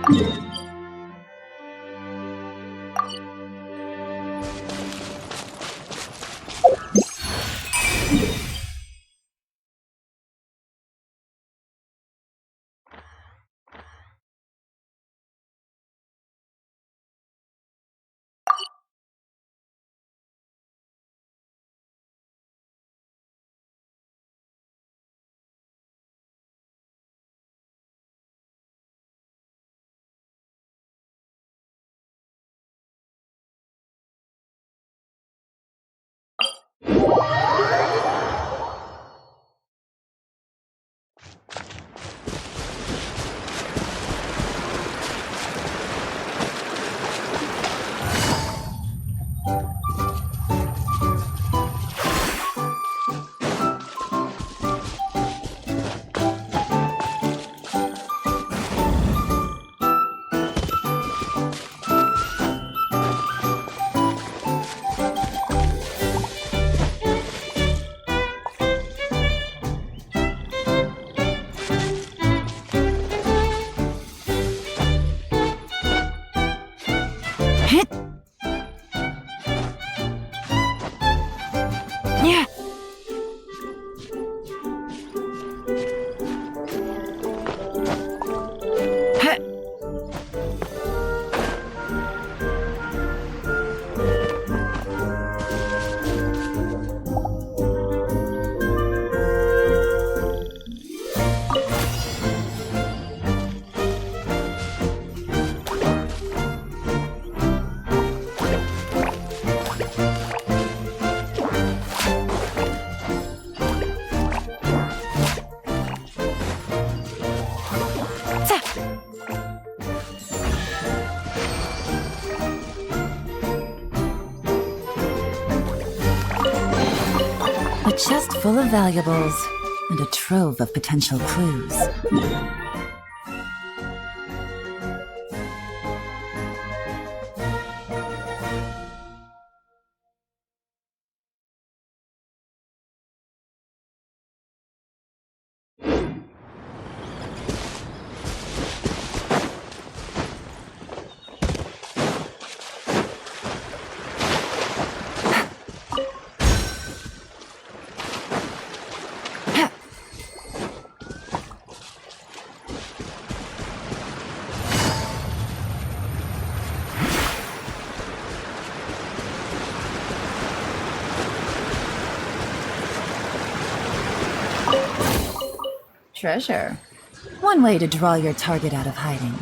A chest full of valuables and a trove of potential clues. Treasure. One way to draw your target out of hiding.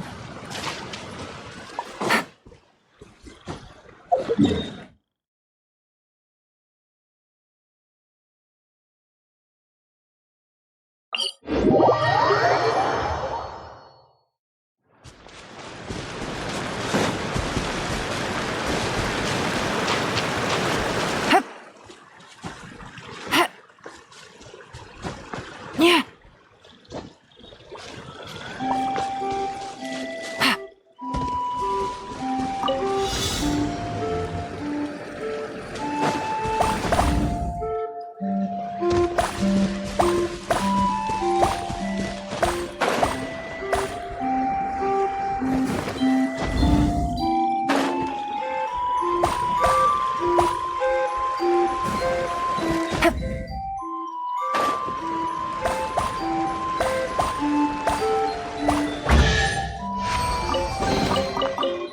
Yeah.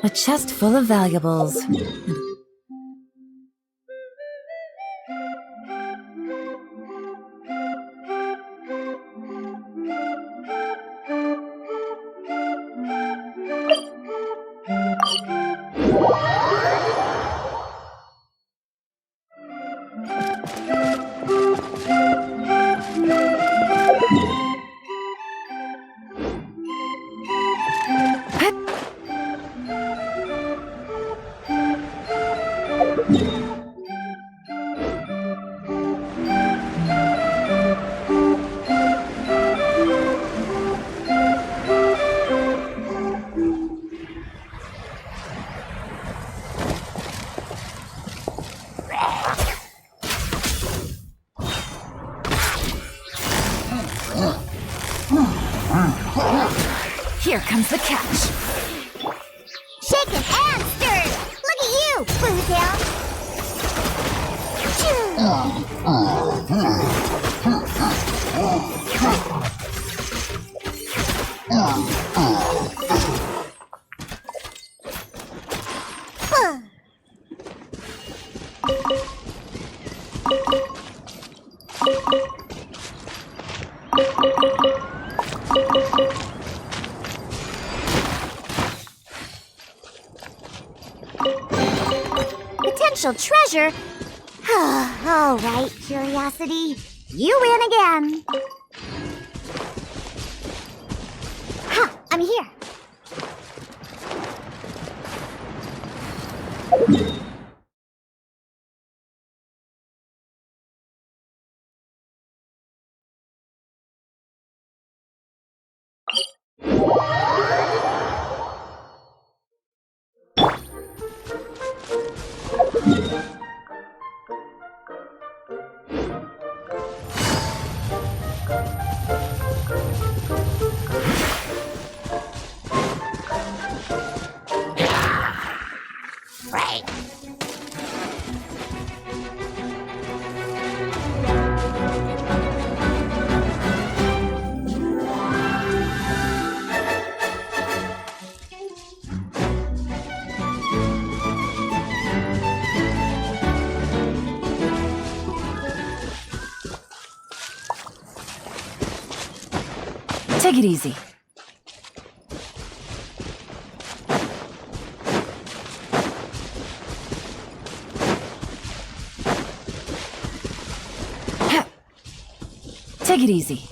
A chest full of valuables. Here comes the catch. down. Potential treasure? All right, Curiosity. You win again. Ha! I'm here. Right. Take it easy. Take it easy.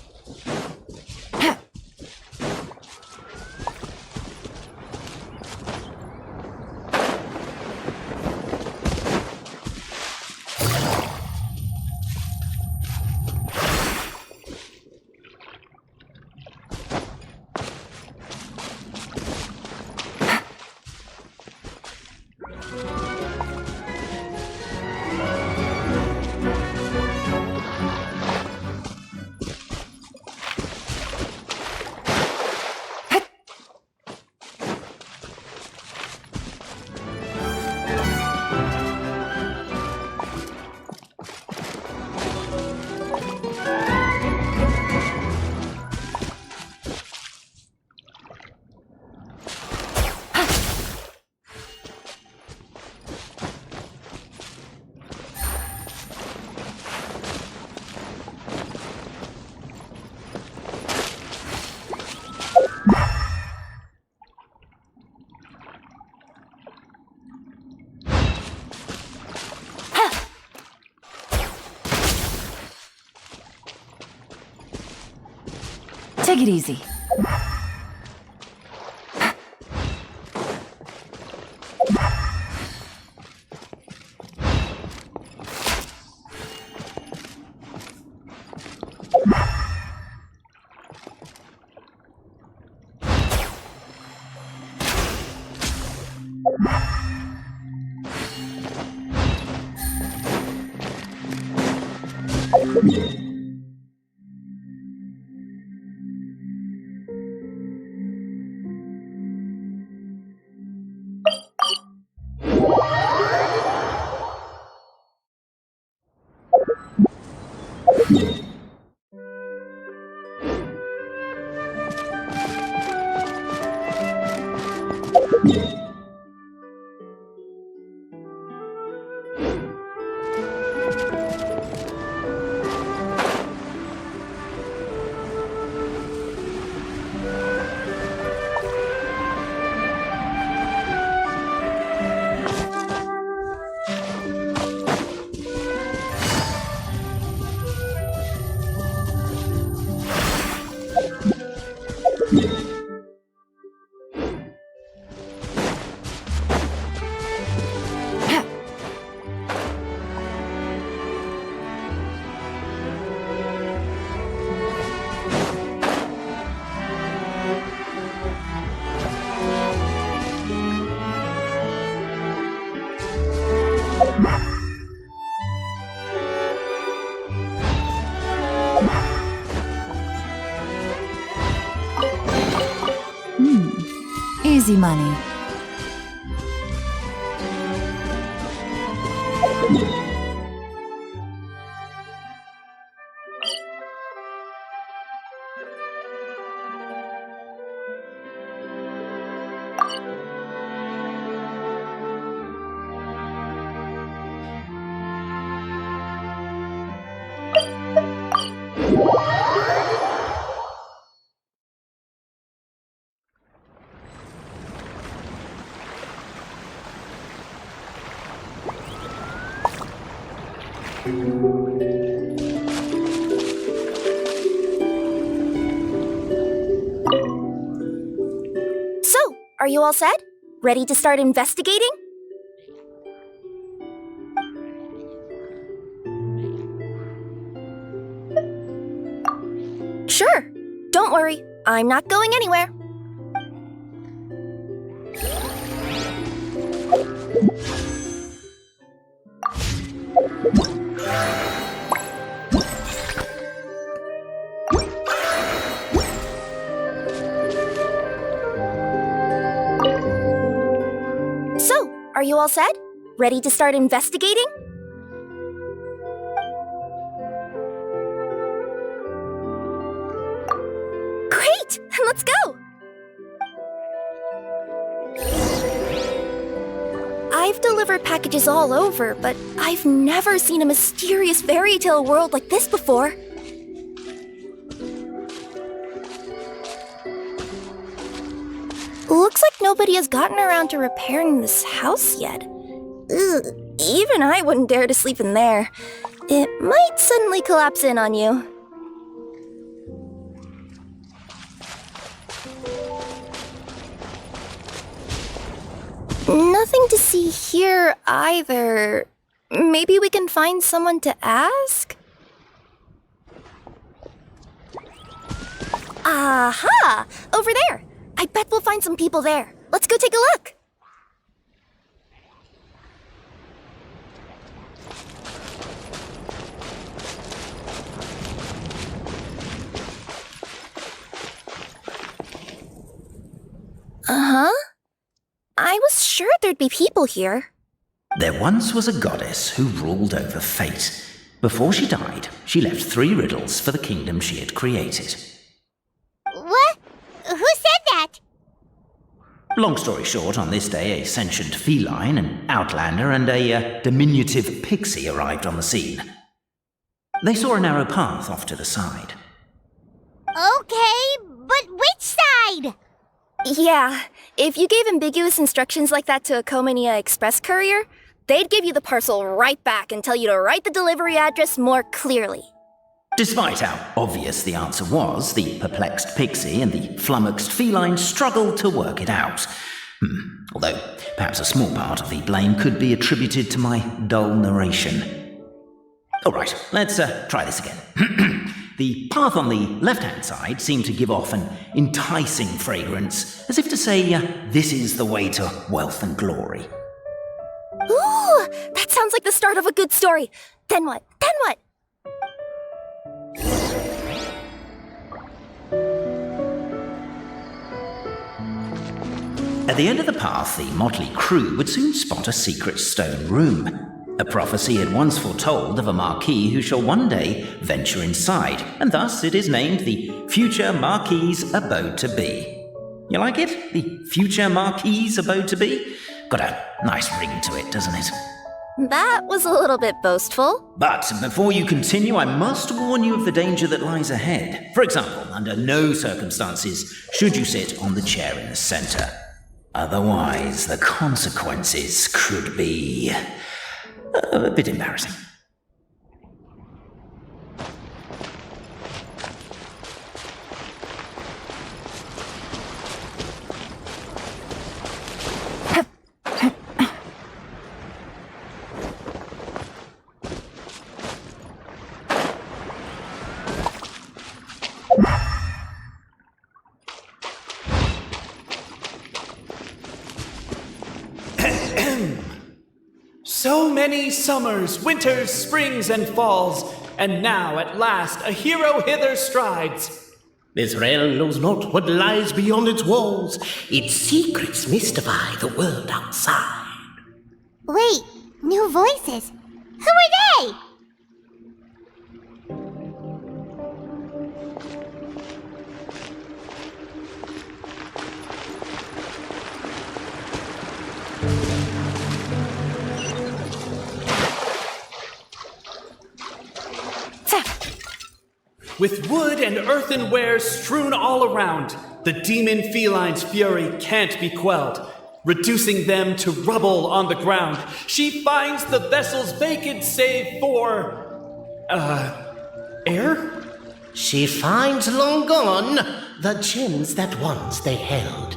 Take it easy. Easy money. So, are you all set? Ready to start investigating? Sure. Don't worry, I'm not going anywhere. So, are you all set? Ready to start investigating? Great! Let's go! I've delivered packages all over, but I've never seen a mysterious fairy tale world like this before. Looks like nobody has gotten around to repairing this house yet. Ugh, even I wouldn't dare to sleep in there. It might suddenly collapse in on you. Nothing to see here either. Maybe we can find someone to ask? Aha! Over there! I bet we'll find some people there. Let's go take a look. Uh-huh. I was sure there'd be people here. There once was a goddess who ruled over fate. Before she died, she left 3 riddles for the kingdom she had created. What? Who said that? Long story short, on this day, a sentient feline, an outlander, and a diminutive pixie arrived on the scene. They saw a narrow path off to the side. Okay, but which side? Yeah, if you gave ambiguous instructions like that to a Comania Express courier, they'd give you the parcel right back and tell you to write the delivery address more clearly. Despite how obvious the answer was, the perplexed pixie and the flummoxed feline struggled to work it out. Although, perhaps a small part of the blame could be attributed to my dull narration. Alright, let's try this again. The path on the left-hand side seemed to give off an enticing fragrance, as if to say, this is the way to wealth and glory. Ooh, that sounds like the start of a good story. Then what? Then what? At the end of the path, the motley crew would soon spot a secret stone room. A prophecy had once foretold of a marquis who shall one day venture inside, and thus it is named the Future Marquis's Abode to Be. You like it? The Future Marquis's Abode to Be? Got a nice ring to it, doesn't it? That was a little bit boastful. But before you continue, I must warn you of the danger that lies ahead. For example, under no circumstances should you sit on the chair in the center. Otherwise, the consequences could be a bit embarrassing. So many summers, winters, springs, and falls, and now at last a hero hither strides. This realm knows not what lies beyond its walls. Its secrets mystify the world outside. Wait, new voices. Who are they? with wood and earthenware strewn all around. The demon feline's fury can't be quelled, reducing them to rubble on the ground. She finds the vessel's vacant save for... air? She finds long gone the gems that once they held.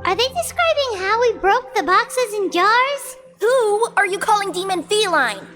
Are they describing how we broke the boxes and jars? Who are you calling demon feline?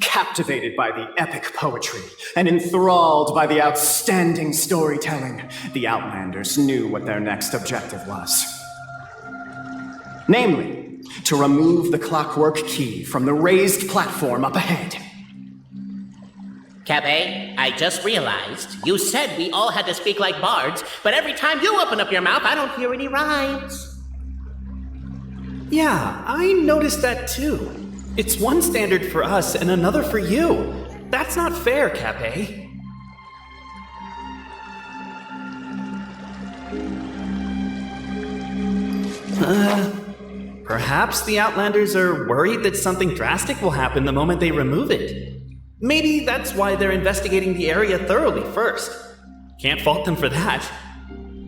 Captivated by the epic poetry and enthralled by the outstanding storytelling, the Outlanders knew what their next objective was. Namely, to remove the clockwork key from the raised platform up ahead. Cabe, I just realized you said we all had to speak like bards, but every time you open up your mouth, I don't hear any rhymes. Yeah, I noticed that too. It's one standard for us and another for you. That's not fair, Cape. Perhaps the Outlanders are worried that something drastic will happen the moment they remove it. Maybe that's why they're investigating the area thoroughly first. Can't fault them for that.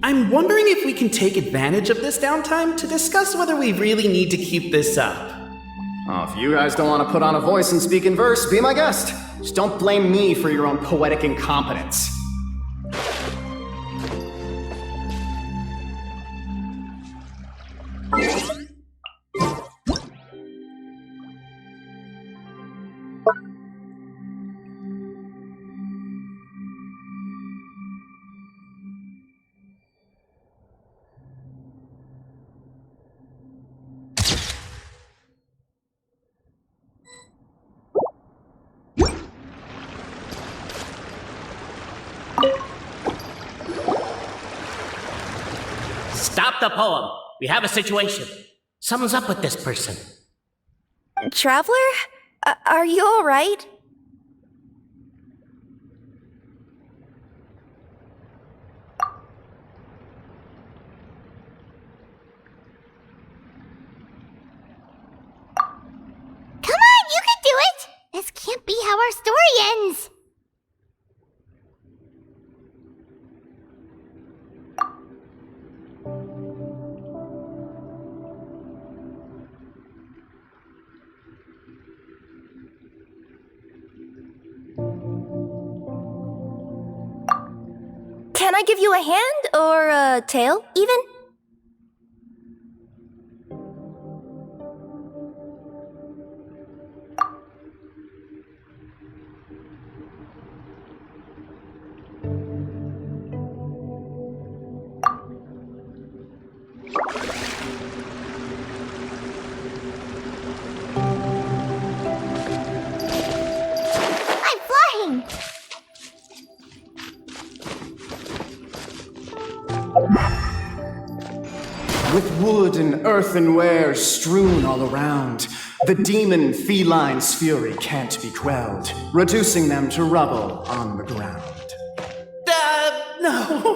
I'm wondering if we can take advantage of this downtime to discuss whether we really need to keep this up. Oh, if you guys don't want to put on a voice and speak in verse, be my guest. Just don't blame me for your own poetic incompetence. Stop the poem. We have a situation. Something's up with this person. Traveler? Are you all right? Come on, you can do it! This can't be how our story ends! Can I give you a hand or a tail, even? I'm flying! With wood and earthenware strewn all around, the demon feline's fury can't be quelled, reducing them to rubble on the ground.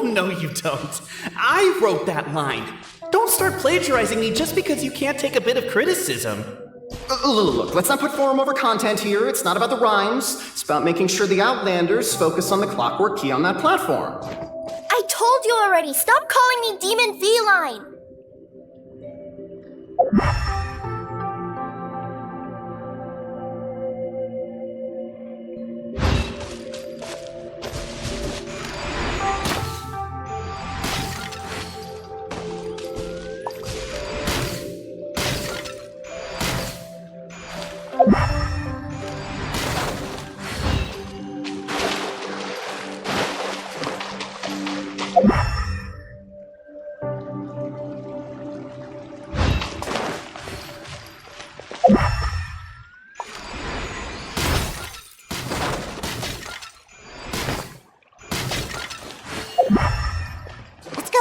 No, you don't. I wrote that line. Don't start plagiarizing me just because you can't take a bit of criticism. Look, let's not put form over content here. It's not about the rhymes. It's about making sure the Outlanders focus on the clockwork key on that platform. I told you already, stop calling me Demon Feline!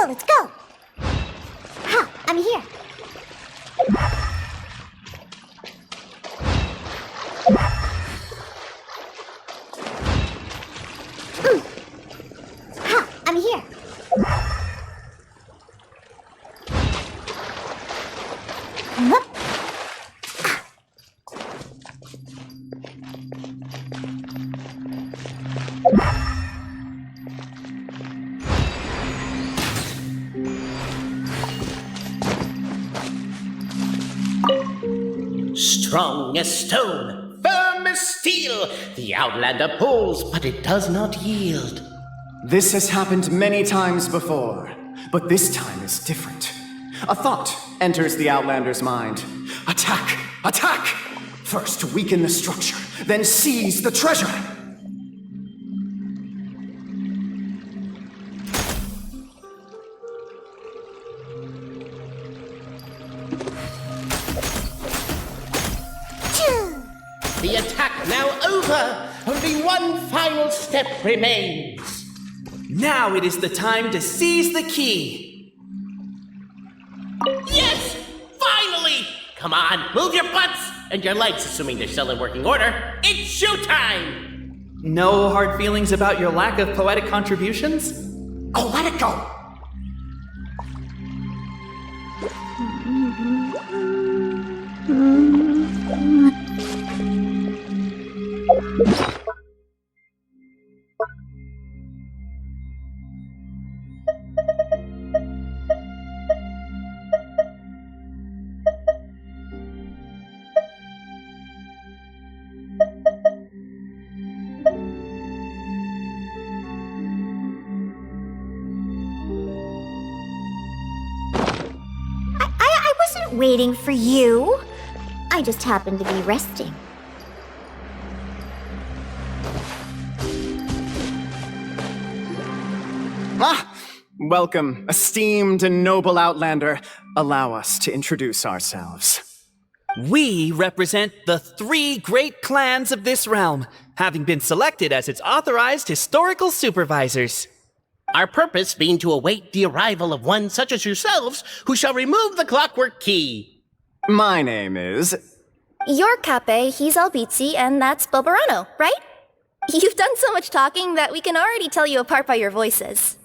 Let's go! Ha! I'm here! Ha! I'm here! Hup. Strong as stone, firm as steel, the Outlander pulls, but it does not yield. This has happened many times before, but this time is different. A thought enters the Outlander's mind. Attack! Attack! First weaken the structure, then seize the treasure! The attack now over! Only one final step remains. Now it is the time to seize the key. Yes! Finally! Come on, move your butts! And your legs, assuming they're still in working order. It's showtime! No hard feelings about your lack of poetic contributions? Oh, let it go! I wasn't waiting for you. I just happened to be resting. Welcome, esteemed and noble Outlander. Allow us to introduce ourselves. We represent the 3 great clans of this realm, having been selected as its authorized historical supervisors. Our purpose being to await the arrival of one such as yourselves who shall remove the clockwork key. My name is... You're Cape, he's Albizzi, and that's Bobarano, right? You've done so much talking that we can already tell you apart by your voices.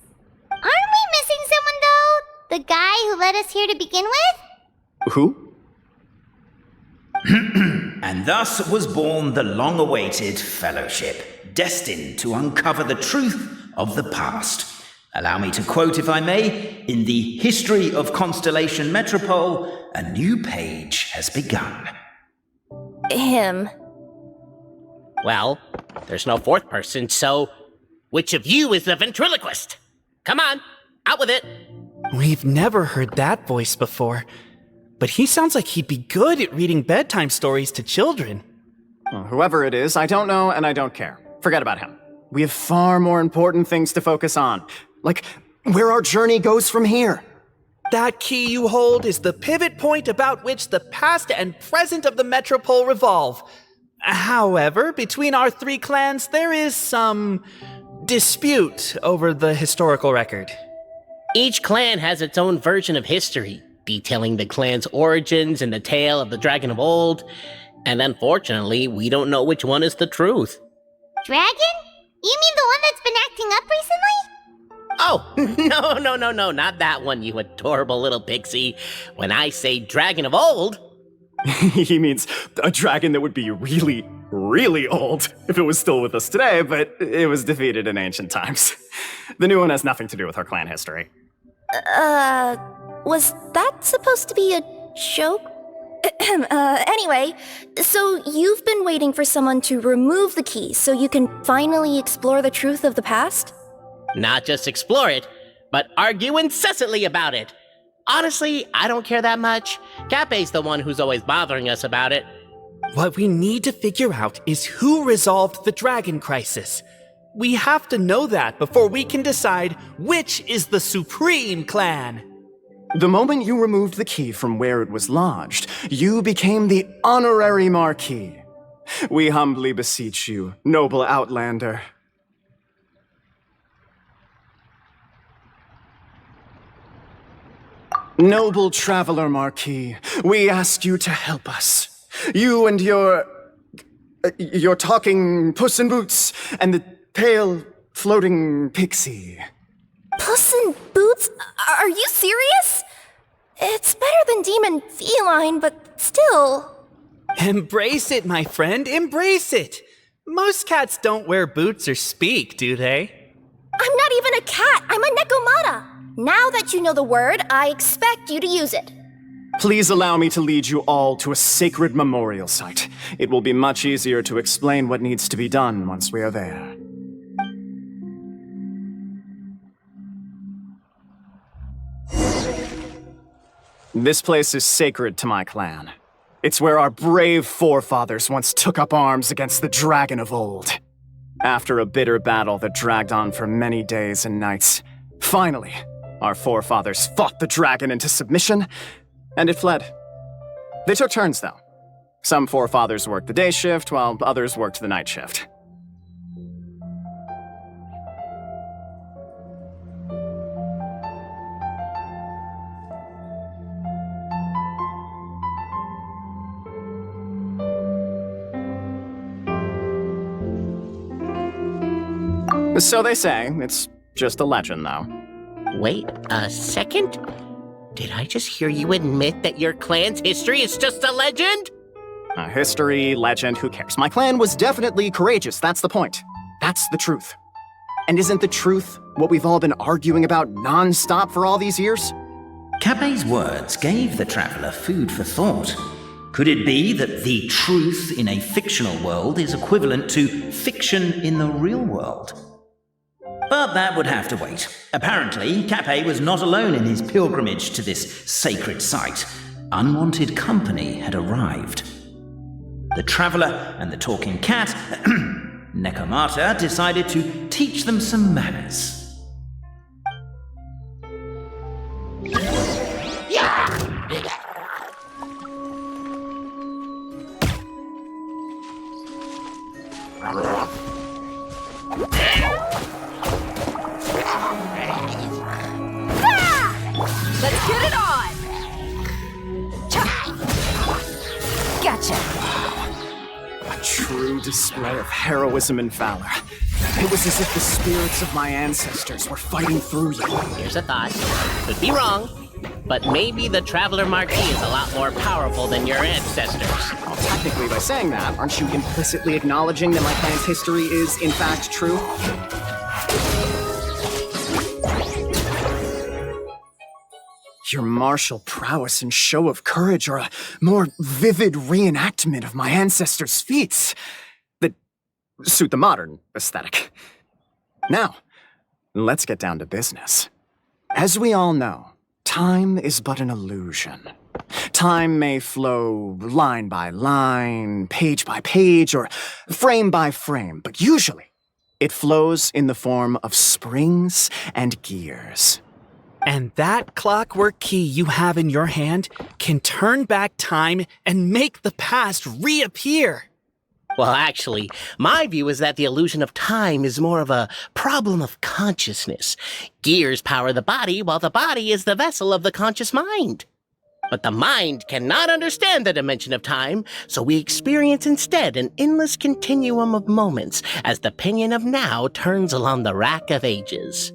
Aren't we missing someone, though? The guy who led us here to begin with? Who? And thus was born the long-awaited fellowship, destined to uncover the truth of the past. Allow me to quote, if I may, in the history of Constellation Metrópole, a new page has begun. Him. Well, there's no fourth person, so which of you is the ventriloquist? Come on, out with it. We've never heard that voice before, but he sounds like he'd be good at reading bedtime stories to children. Well, whoever it is, I don't know and I don't care. Forget about him. We have far more important things to focus on, like where our journey goes from here. That key you hold is the pivot point about which the past and present of the Metrópole revolve. However, between our three clans, there is some dispute over the historical record. Each clan has its own version of history, detailing the clan's origins and the tale of the dragon of old, and unfortunately, we don't know which one is the truth. Dragon? You mean the one that's been acting up recently? Oh, no, not that one, you adorable little pixie. When I say dragon of old... He means a dragon that would be really, really old if it was still with us today, but it was defeated in ancient times. The new one has nothing to do with our clan history. Was that supposed to be a joke? Anyway, so you've been waiting for someone to remove the key so you can finally explore the truth of the past? Not just explore it, but argue incessantly about it. Honestly, I don't care that much. Cape's the one who's always bothering us about it. What we need to figure out is who resolved the dragon crisis. We have to know that before we can decide which is the supreme clan. The moment you removed the key from where it was lodged, you became the honorary Marquis. We humbly beseech you, noble Outlander. Noble Traveler Marquis, we ask you to help us. You and your talking Puss in Boots and the pale floating pixie. Puss in Boots? Are you serious? It's better than demon feline, but still. Embrace it, my friend, embrace it. Most cats don't wear boots or speak, do they? I'm not even a cat, I'm a Nekomata. Now that you know the word, I expect you to use it. Please allow me to lead you all to a sacred memorial site. It will be much easier to explain what needs to be done once we are there. This place is sacred to my clan. It's where our brave forefathers once took up arms against the dragon of old. After a bitter battle that dragged on for many days and nights, finally, our forefathers fought the dragon into submission, and it fled. They took turns, though. Some forefathers worked the day shift, while others worked the night shift. So they say. It's just a legend, though. Wait a second? Did I just hear you admit that your clan's history is just a legend? History, legend, who cares? My clan was definitely courageous, that's the point. That's the truth. And isn't the truth what we've all been arguing about non-stop for all these years? Cape's words gave the traveller food for thought. Could it be that the truth in a fictional world is equivalent to fiction in the real world? But that would have to wait. Apparently, Cape was not alone in his pilgrimage to this sacred site. Unwanted company had arrived. The traveller and the talking cat, Nekomata, decided to teach them some manners. Let's get it on! Gotcha! A true display of heroism and valor. It was as if the spirits of my ancestors were fighting through you. Here's a thought. Could be wrong, but maybe the Traveler Marquis is a lot more powerful than your ancestors. Well, technically, by saying that, aren't you implicitly acknowledging that my clan's history is, in fact, true? Your martial prowess and show of courage are a more vivid reenactment of my ancestors' feats that suit the modern aesthetic. Now, let's get down to business. As we all know, time is but an illusion. Time may flow line by line, page by page, or frame by frame, but usually it flows in the form of springs and gears. And that clockwork key you have in your hand can turn back time and make the past reappear. Well, actually, my view is that the illusion of time is more of a problem of consciousness. Gears power the body, while the body is the vessel of the conscious mind. But the mind cannot understand the dimension of time, so we experience instead an endless continuum of moments as the pinion of now turns along the rack of ages.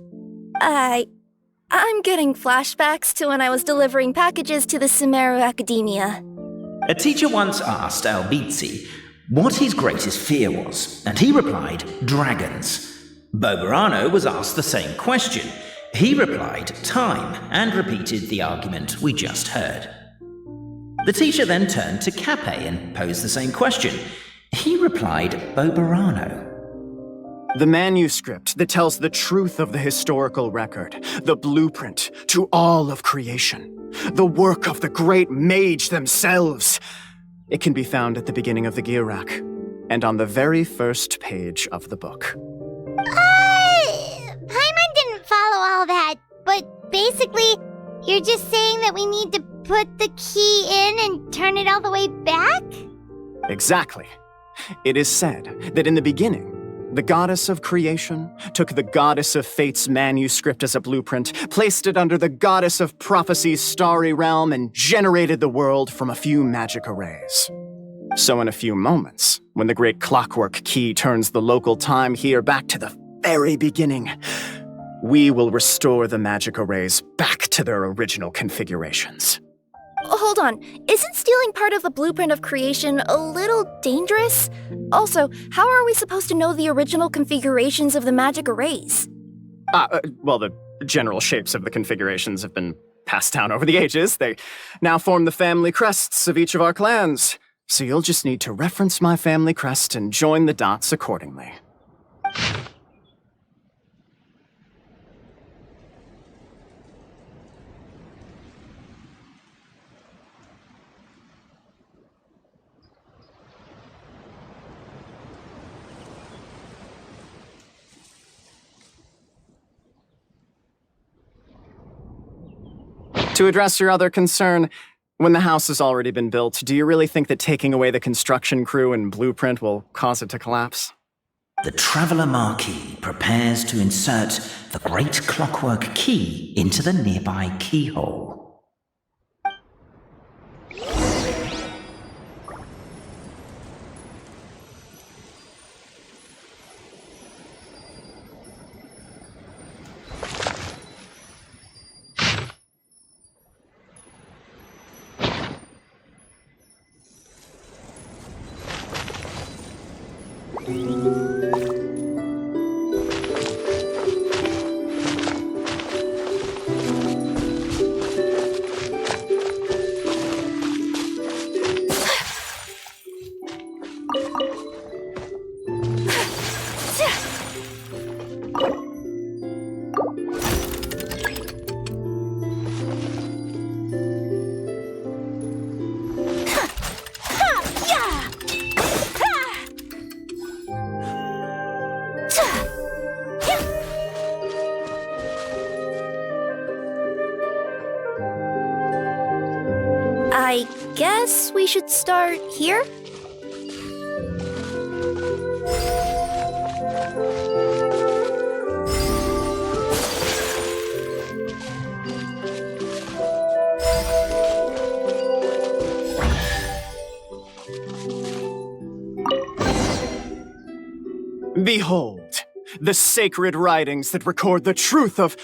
I'm getting flashbacks to when I was delivering packages to the Sumeru Academia. A teacher once asked Albizzi what his greatest fear was, and he replied, dragons. Boberano was asked the same question. He replied, time, and repeated the argument we just heard. The teacher then turned to Cape and posed the same question. He replied, Boberano. The manuscript that tells the truth of the historical record, the blueprint to all of creation, the work of the great mage themselves. It can be found at the beginning of the gear rack, and on the very first page of the book. Paimon didn't follow all that, but basically, you're just saying that we need to put the key in and turn it all the way back? Exactly. It is said that in the beginning, the goddess of creation took the goddess of fate's manuscript as a blueprint, placed it under the goddess of prophecy's starry realm, and generated the world from a few magic arrays. So in a few moments, when the great clockwork key turns the local time here back to the very beginning, we will restore the magic arrays back to their original configurations. Hold on, isn't stealing part of the blueprint of creation a little dangerous? Also, how are we supposed to know the original configurations of the magic arrays? Well, the general shapes of the configurations have been passed down over the ages. They now form the family crests of each of our clans. So you'll just need to reference my family crest and join the dots accordingly. To address your other concern, when the house has already been built, do you really think that taking away the construction crew and blueprint will cause it to collapse? The Traveller Marquis prepares to insert the great clockwork key into the nearby keyhole. I guess we should start here? Behold, the sacred writings that record the truth of...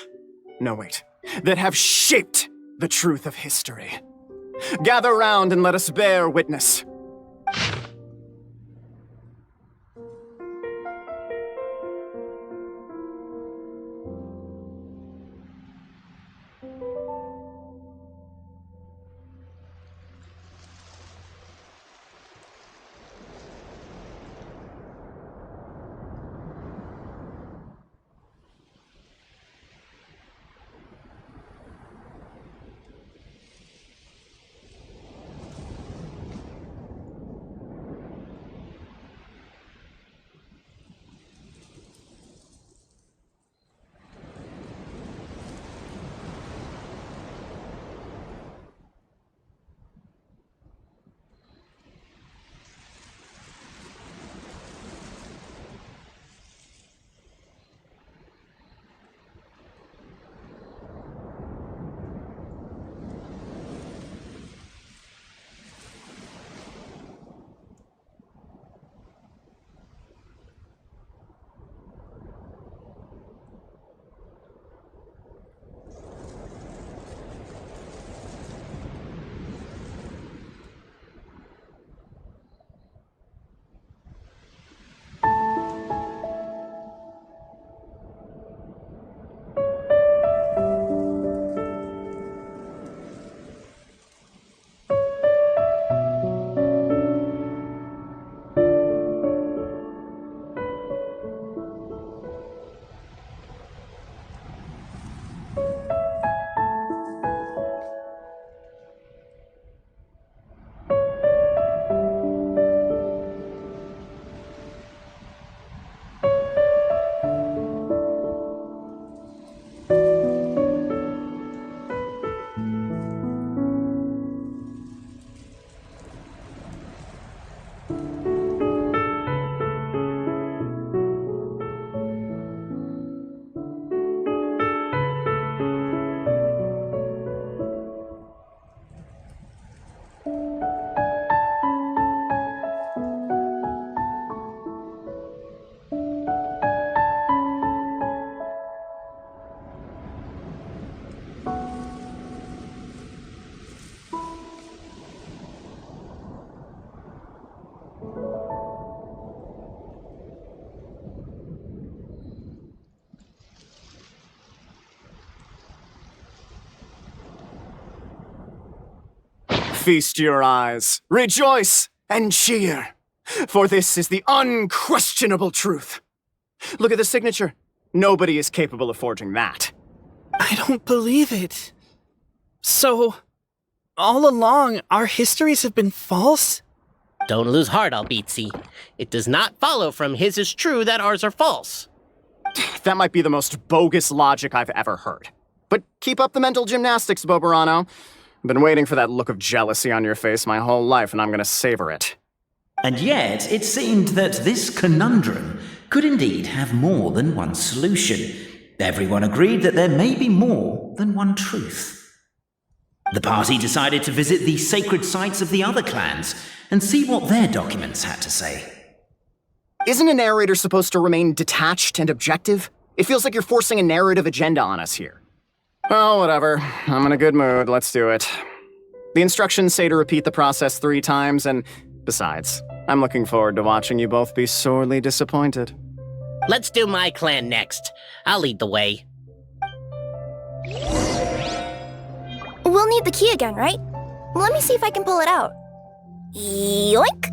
No, wait. That have shaped the truth of history. Gather round and let us bear witness. Feast your eyes, rejoice, and cheer, for this is the unquestionable truth. Look at the signature. Nobody is capable of forging that. I don't believe it. So, all along, our histories have been false? Don't lose heart, Albizzi. It does not follow from his is true that ours are false. That might be the most bogus logic I've ever heard. But keep up the mental gymnastics, Boberano. I've been waiting for that look of jealousy on your face my whole life, and I'm gonna savor it. And yet, it seemed that this conundrum could indeed have more than one solution. Everyone agreed that there may be more than one truth. The party decided to visit the sacred sites of the other clans and see what their documents had to say. Isn't a narrator supposed to remain detached and objective? It feels like you're forcing a narrative agenda on us here. Oh, whatever. I'm in a good mood. Let's do it. The instructions say to repeat the process 3 times, and besides, I'm looking forward to watching you both be sorely disappointed. Let's do my clan next. I'll lead the way. We'll need the key again, right? Let me see if I can pull it out. Yoink!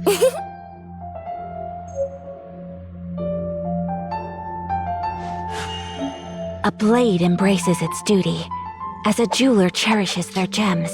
A blade embraces its duty, as a jeweler cherishes their gems.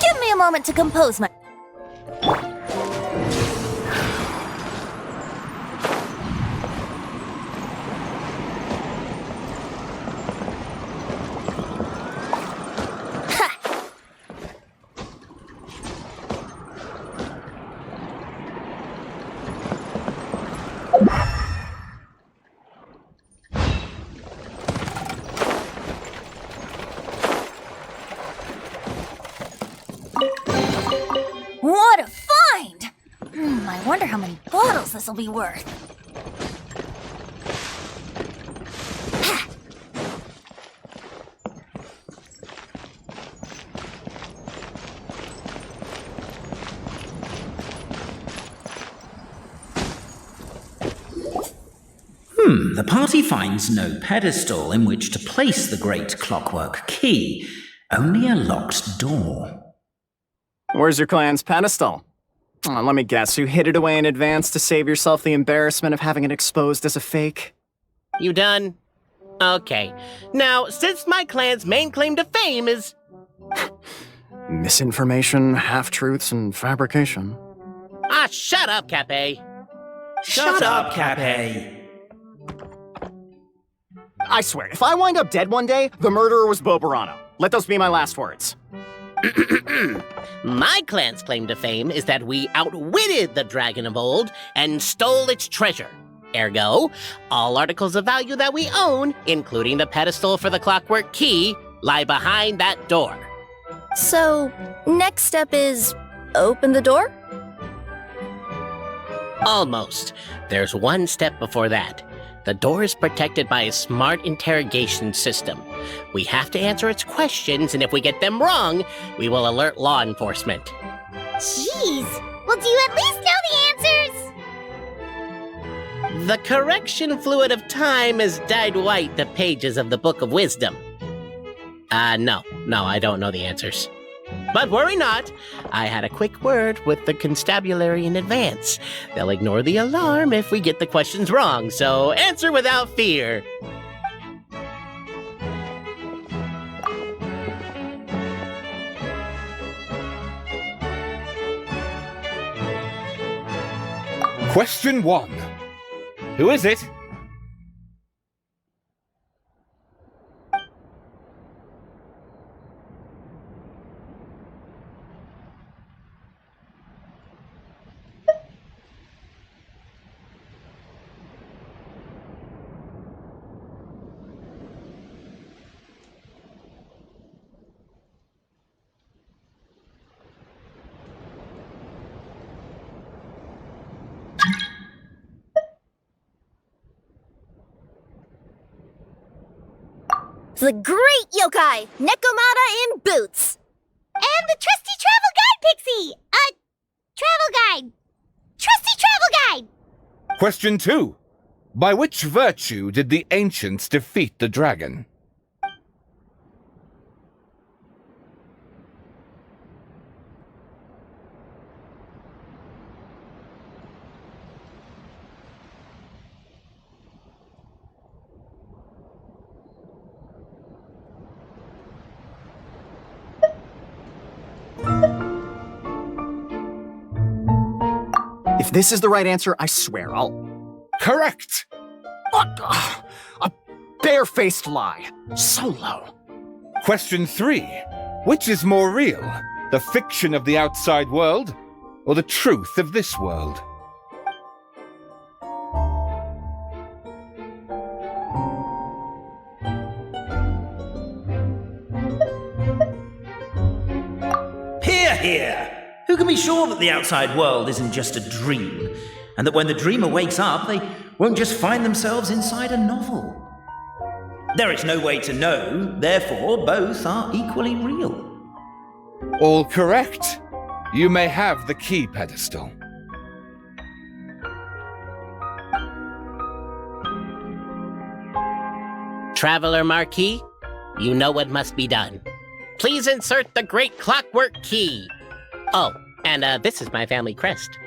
Give me a moment to compose my... What a find! I wonder how many bottles this'll be worth. The party finds no pedestal in which to place the great clockwork key, only a locked door. Where's your clan's pedestal? Oh, let me guess, you hid it away in advance to save yourself the embarrassment of having it exposed as a fake? You done? Okay. Now, since my clan's main claim to fame is... Misinformation, half-truths, and fabrication. Ah, shut up, Cape. Shut up, Cape. I swear, if I wind up dead one day, the murderer was Boberano. Let those be my last words. My clan's claim to fame is that we outwitted the dragon of old and stole its treasure. Ergo, all articles of value that we own, including the pedestal for the clockwork key, lie behind that door. So, next step is open the door? Almost. There's one step before that. The door is protected by a smart interrogation system. We have to answer its questions, and if we get them wrong, we will alert law enforcement. Jeez. Well, do you at least know the answers? The correction fluid of time has dyed white the pages of the Book of Wisdom. No, I don't know the answers. But worry not, I had a quick word with the constabulary in advance. They'll ignore the alarm if we get the questions wrong, so answer without fear. Question 1. Who is it? The great yokai, Nekomata in boots. And the trusty travel guide, Pixie! Travel guide! Trusty travel guide! Question 2. By which virtue did the ancients defeat the dragon? If this is the right answer, I swear I'll... Correct! A barefaced lie. So low. Question 3. Which is more real? The fiction of the outside world, or the truth of this world? Hear, hear! Who can be sure that the outside world isn't just a dream, and that when the dreamer wakes up, they won't just find themselves inside a novel? There is no way to know, therefore both are equally real. All correct. You may have the key pedestal. Traveler Marquis, you know what must be done. Please insert the great clockwork key. Oh, and this is my family crest.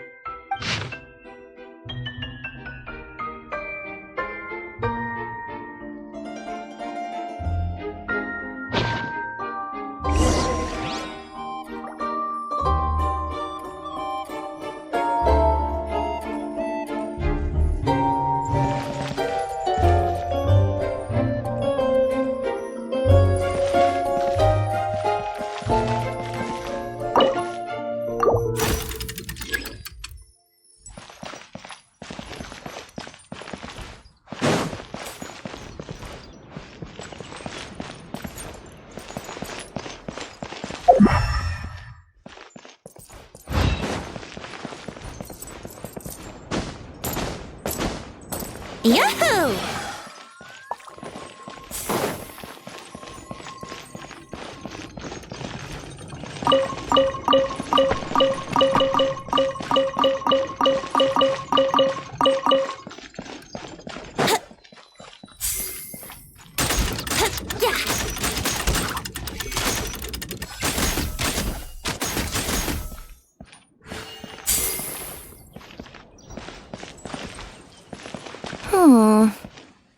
Yahoo!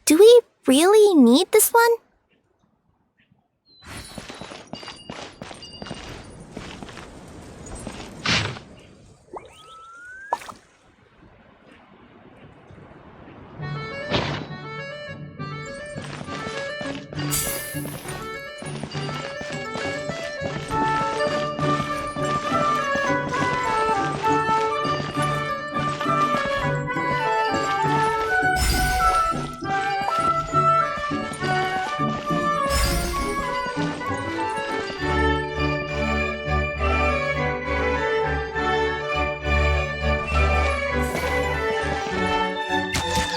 Do we really need this one?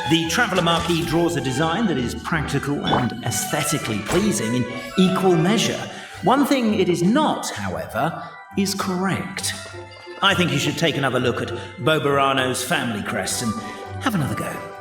The Traveller Marquee draws a design that is practical and aesthetically pleasing in equal measure. One thing it is not, however, is correct. I think you should take another look at Bobarano's family crest and have another go.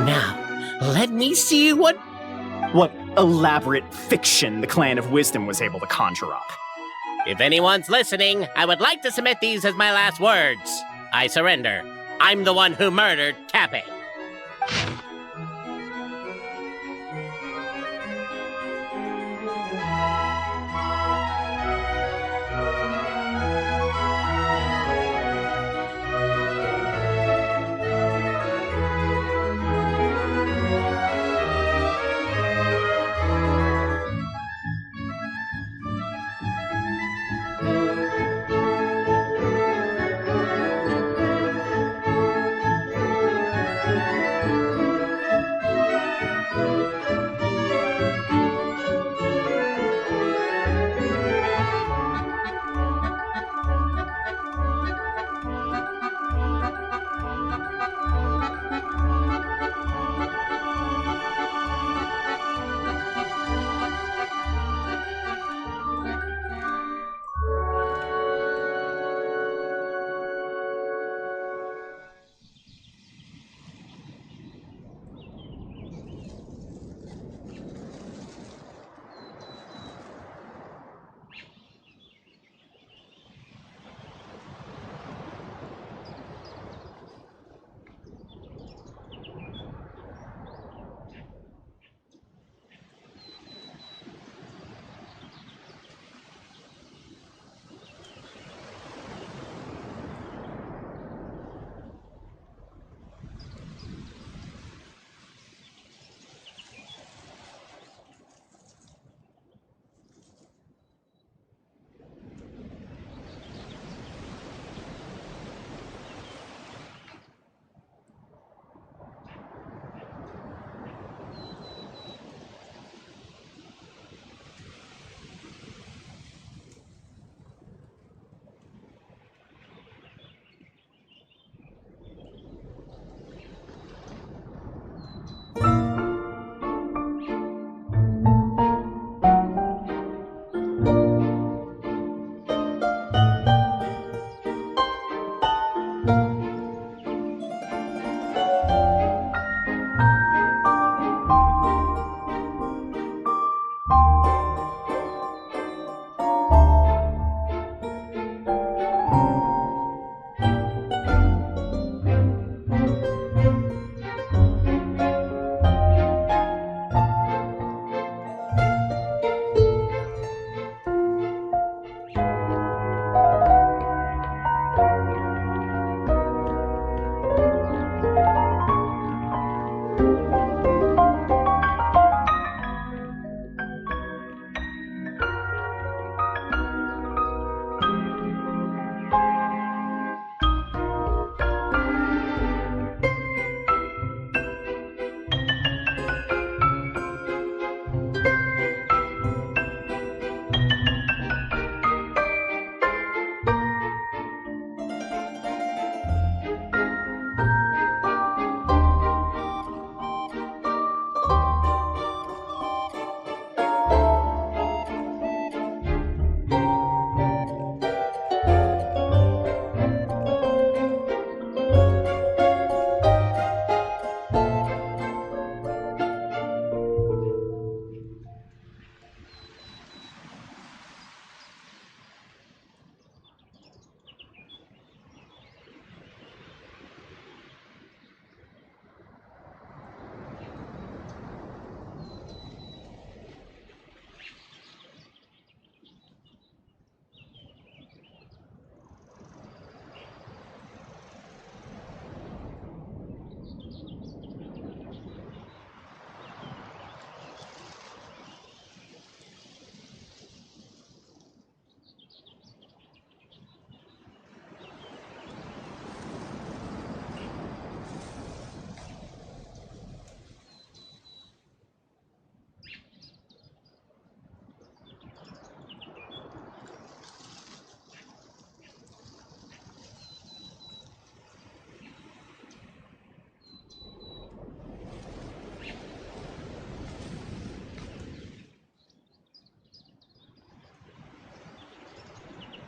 Now, let me see what elaborate fiction the Clan of Wisdom was able to conjure up. If anyone's listening, I would like to submit these as my last words. I surrender. I'm the one who murdered Tappy.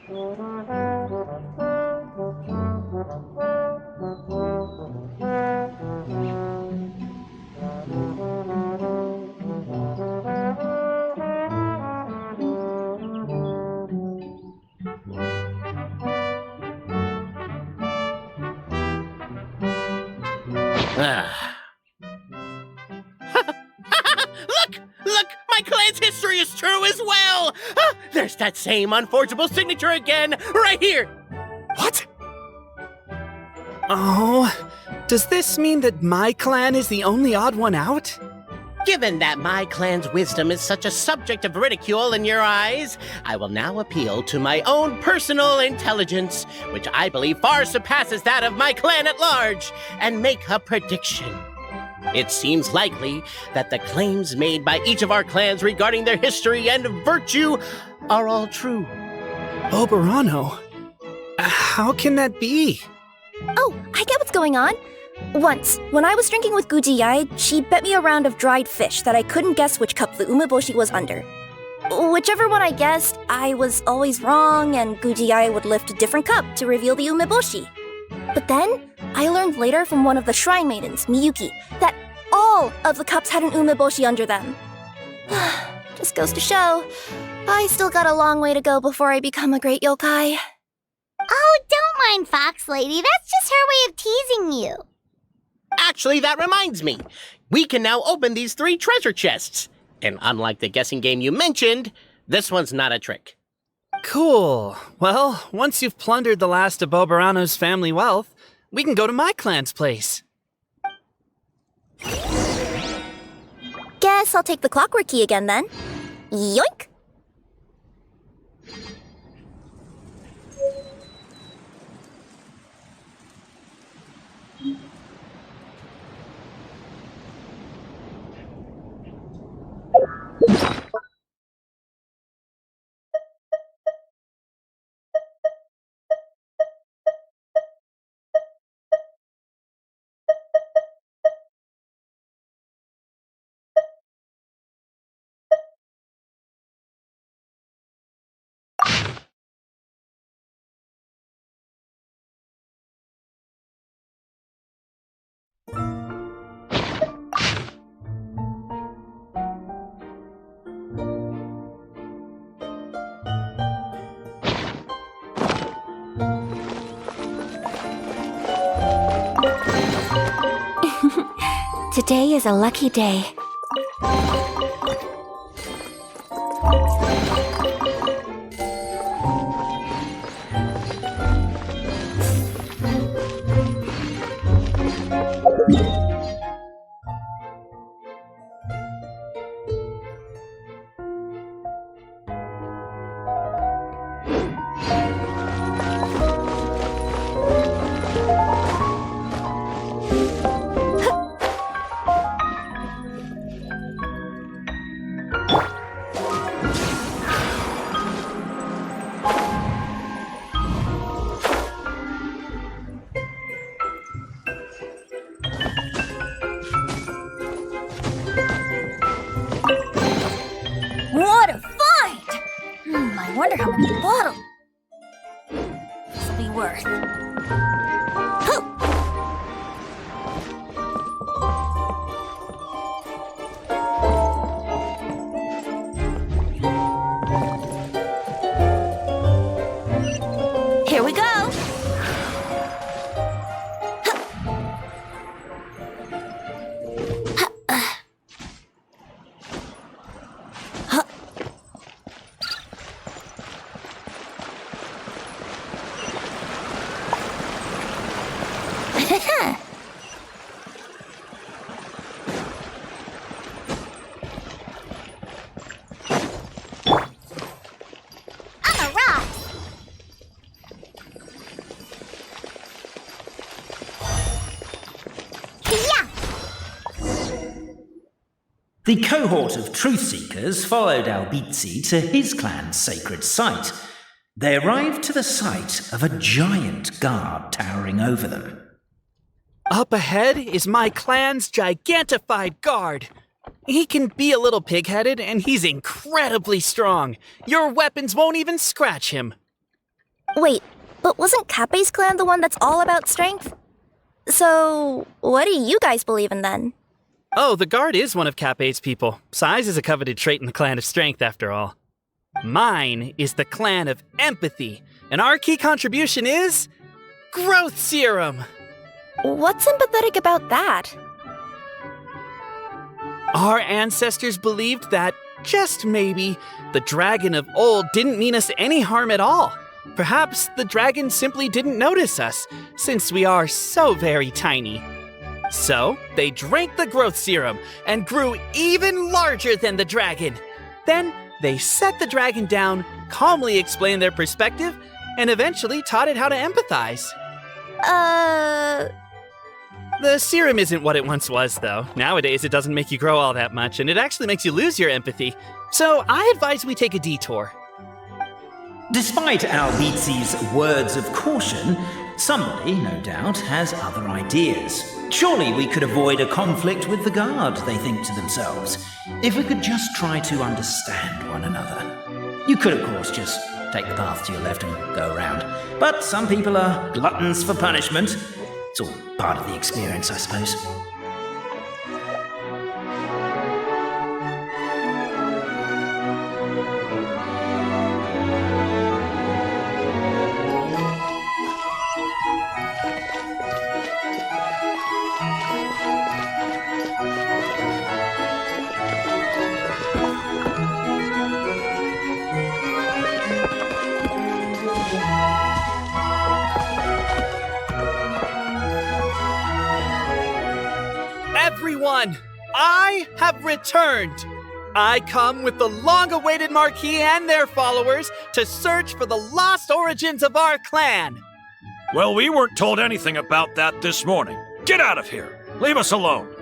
Look! My clan's history is true as well! Ah, there's that same unforgeable signature again, right here! What? Oh, does this mean that my clan is the only odd one out? Given that my clan's wisdom is such a subject of ridicule in your eyes, I will now appeal to my own personal intelligence, which I believe far surpasses that of my clan at large, and make a prediction. It seems likely that the claims made by each of our clans regarding their history and virtue are all true. Oberano? How can that be? Oh, I get what's going on. Once, when I was drinking with Gujiyai, she bet me a round of dried fish that I couldn't guess which cup the umeboshi was under. Whichever one I guessed, I was always wrong, and Gujiyai would lift a different cup to reveal the umeboshi. But then, I learned later from one of the shrine maidens, Miyuki, that all of the cups had an umeboshi under them. Just goes to show, I still got a long way to go before I become a great yokai. Oh, don't mind Fox Lady. That's just her way of teasing you. Actually, that reminds me. We can now open these 3 treasure chests. And unlike the guessing game you mentioned, this one's not a trick. Cool. Well, once you've plundered the last of Oberano's family wealth, we can go to my clan's place. Guess I'll take the clockwork key again then. Yoink! Today is a lucky day. What a find! I wonder how many bottles this'll be worth. Huh. Here we go! The cohort of truth seekers followed Albizzi to his clan's sacred site. They arrived to the site of a giant guard towering over them. Up ahead is my clan's gigantified guard. He can be a little pig-headed, and he's incredibly strong. Your weapons won't even scratch him. Wait, but wasn't Kappe's clan the one that's all about strength? So, what do you guys believe in then? Oh, the guard is one of Kappe's people. Size is a coveted trait in the clan of strength, after all. Mine is the clan of empathy, and our key contribution is... growth serum! What's empathetic about that? Our ancestors believed that, just maybe, the dragon of old didn't mean us any harm at all. Perhaps the dragon simply didn't notice us, since we are so very tiny. So, they drank the growth serum and grew even larger than the dragon. Then, they set the dragon down, calmly explained their perspective, and eventually taught it how to empathize. The serum isn't what it once was, though. Nowadays, it doesn't make you grow all that much, and it actually makes you lose your empathy. So, I advise we take a detour. Despite Albizzi's words of caution, somebody, no doubt, has other ideas. Surely we could avoid a conflict with the guard, they think to themselves, if we could just try to understand one another. You could, of course, just take the path to your left and go around. But some people are gluttons for punishment. It's all part of the experience, I suppose. Everyone, I have returned. I come with the long-awaited Marquis and their followers to search for the lost origins of our clan. Well, we weren't told anything about that this morning. Get out of here. Leave us alone.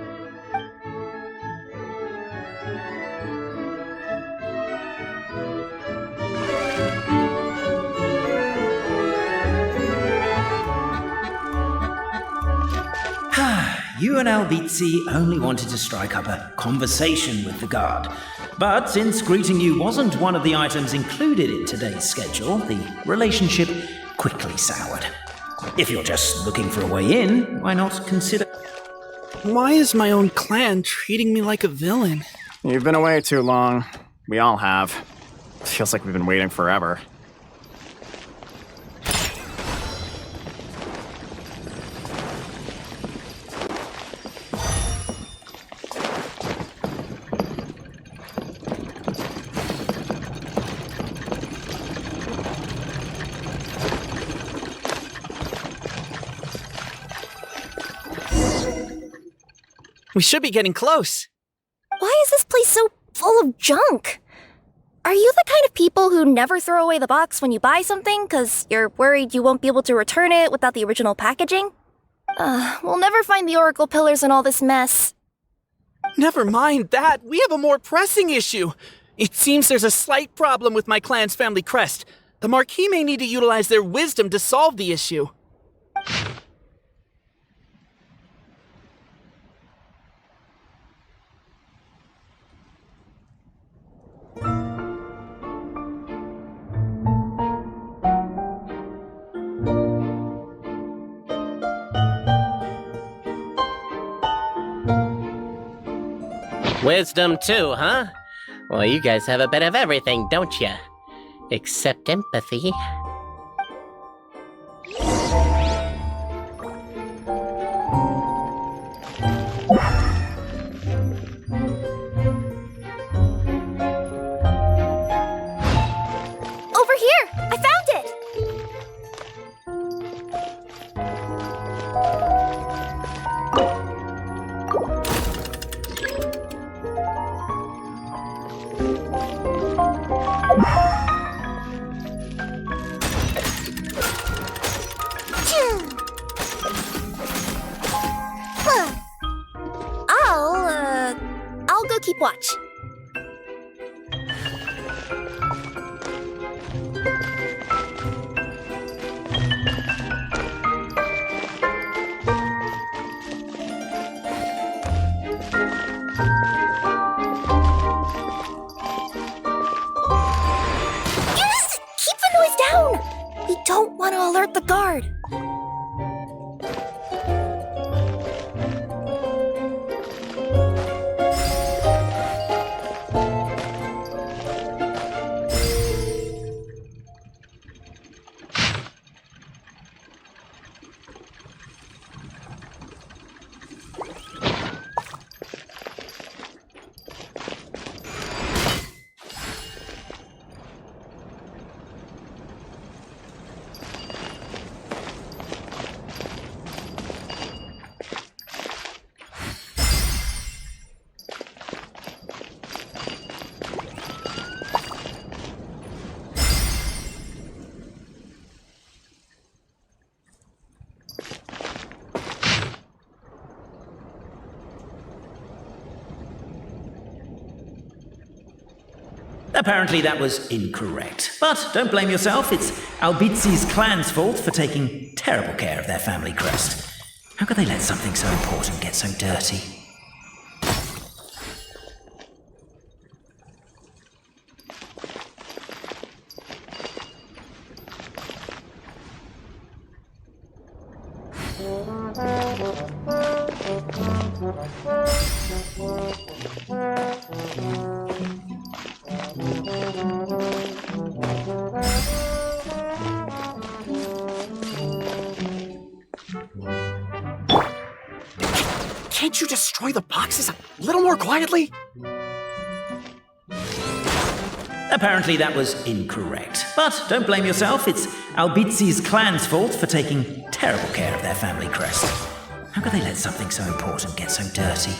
You and Albizzi only wanted to strike up a conversation with the guard. But since greeting you wasn't one of the items included in today's schedule, the relationship quickly soured. If you're just looking for a way in, why not consider... Why is my own clan treating me like a villain? You've been away too long. We all have. Feels like we've been waiting forever. We should be getting close. Why is this place so full of junk? Are you the kind of people who never throw away the box when you buy something because you're worried you won't be able to return it without the original packaging? We'll never find the Oracle Pillars in all this mess. Never mind that. We have a more pressing issue. It seems there's a slight problem with my clan's family crest. The Marquis may need to utilize their wisdom to solve the issue. Wisdom too, huh? Well, you guys have a bit of everything, don't you? Except empathy. Over here! I found it! I'll go keep watch. Yes! Keep the noise down! We don't want to alert the guard. Apparently that was incorrect. But don't blame yourself, it's Albizi's clan's fault for taking terrible care of their family crest. How could they let something so important get so dirty? Can't you destroy the boxes a little more quietly? Apparently that was incorrect. But don't blame yourself, it's Albizi's clan's fault for taking terrible care of their family crest. How could they let something so important get so dirty?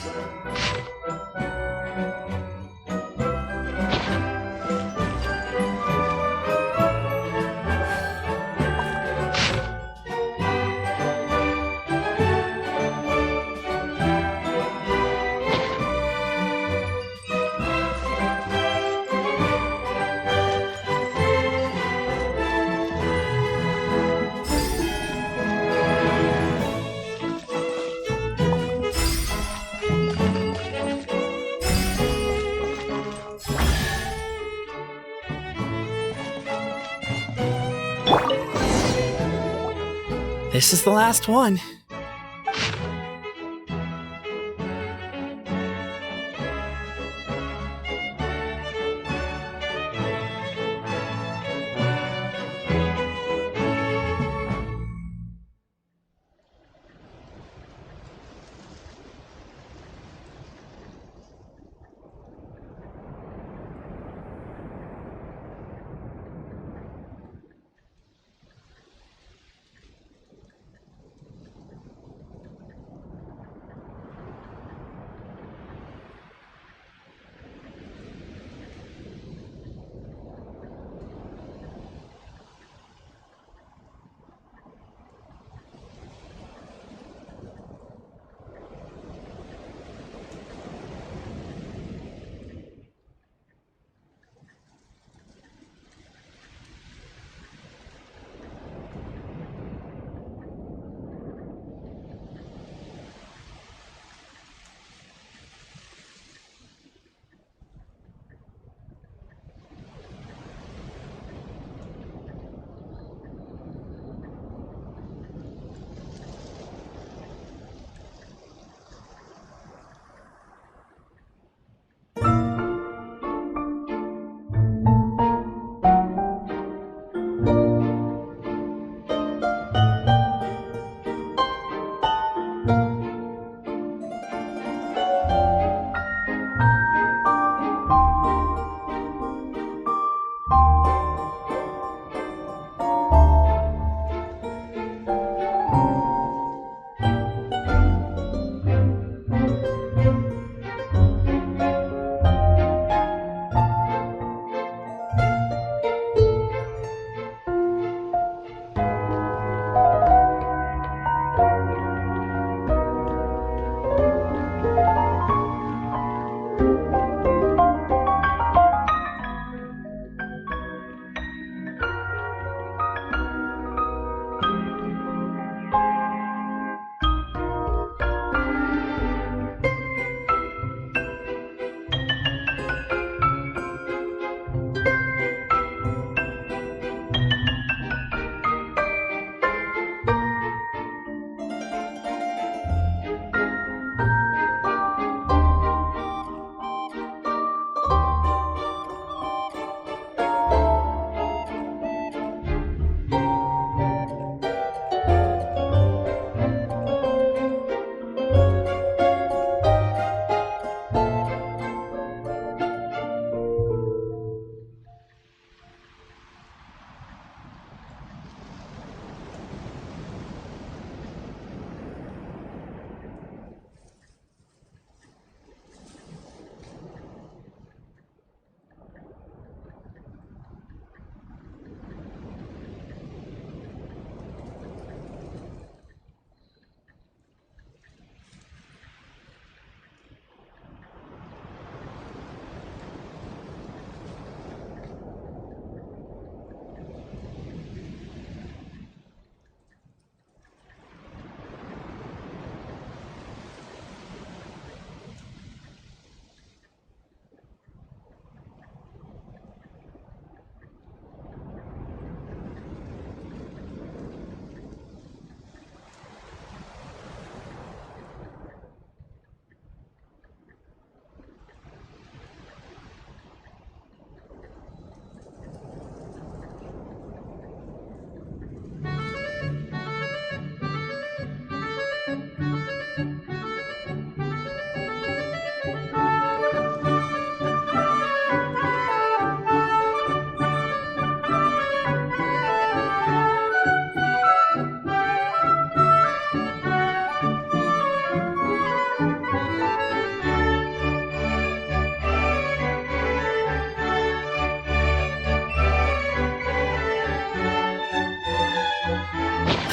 This is the last one.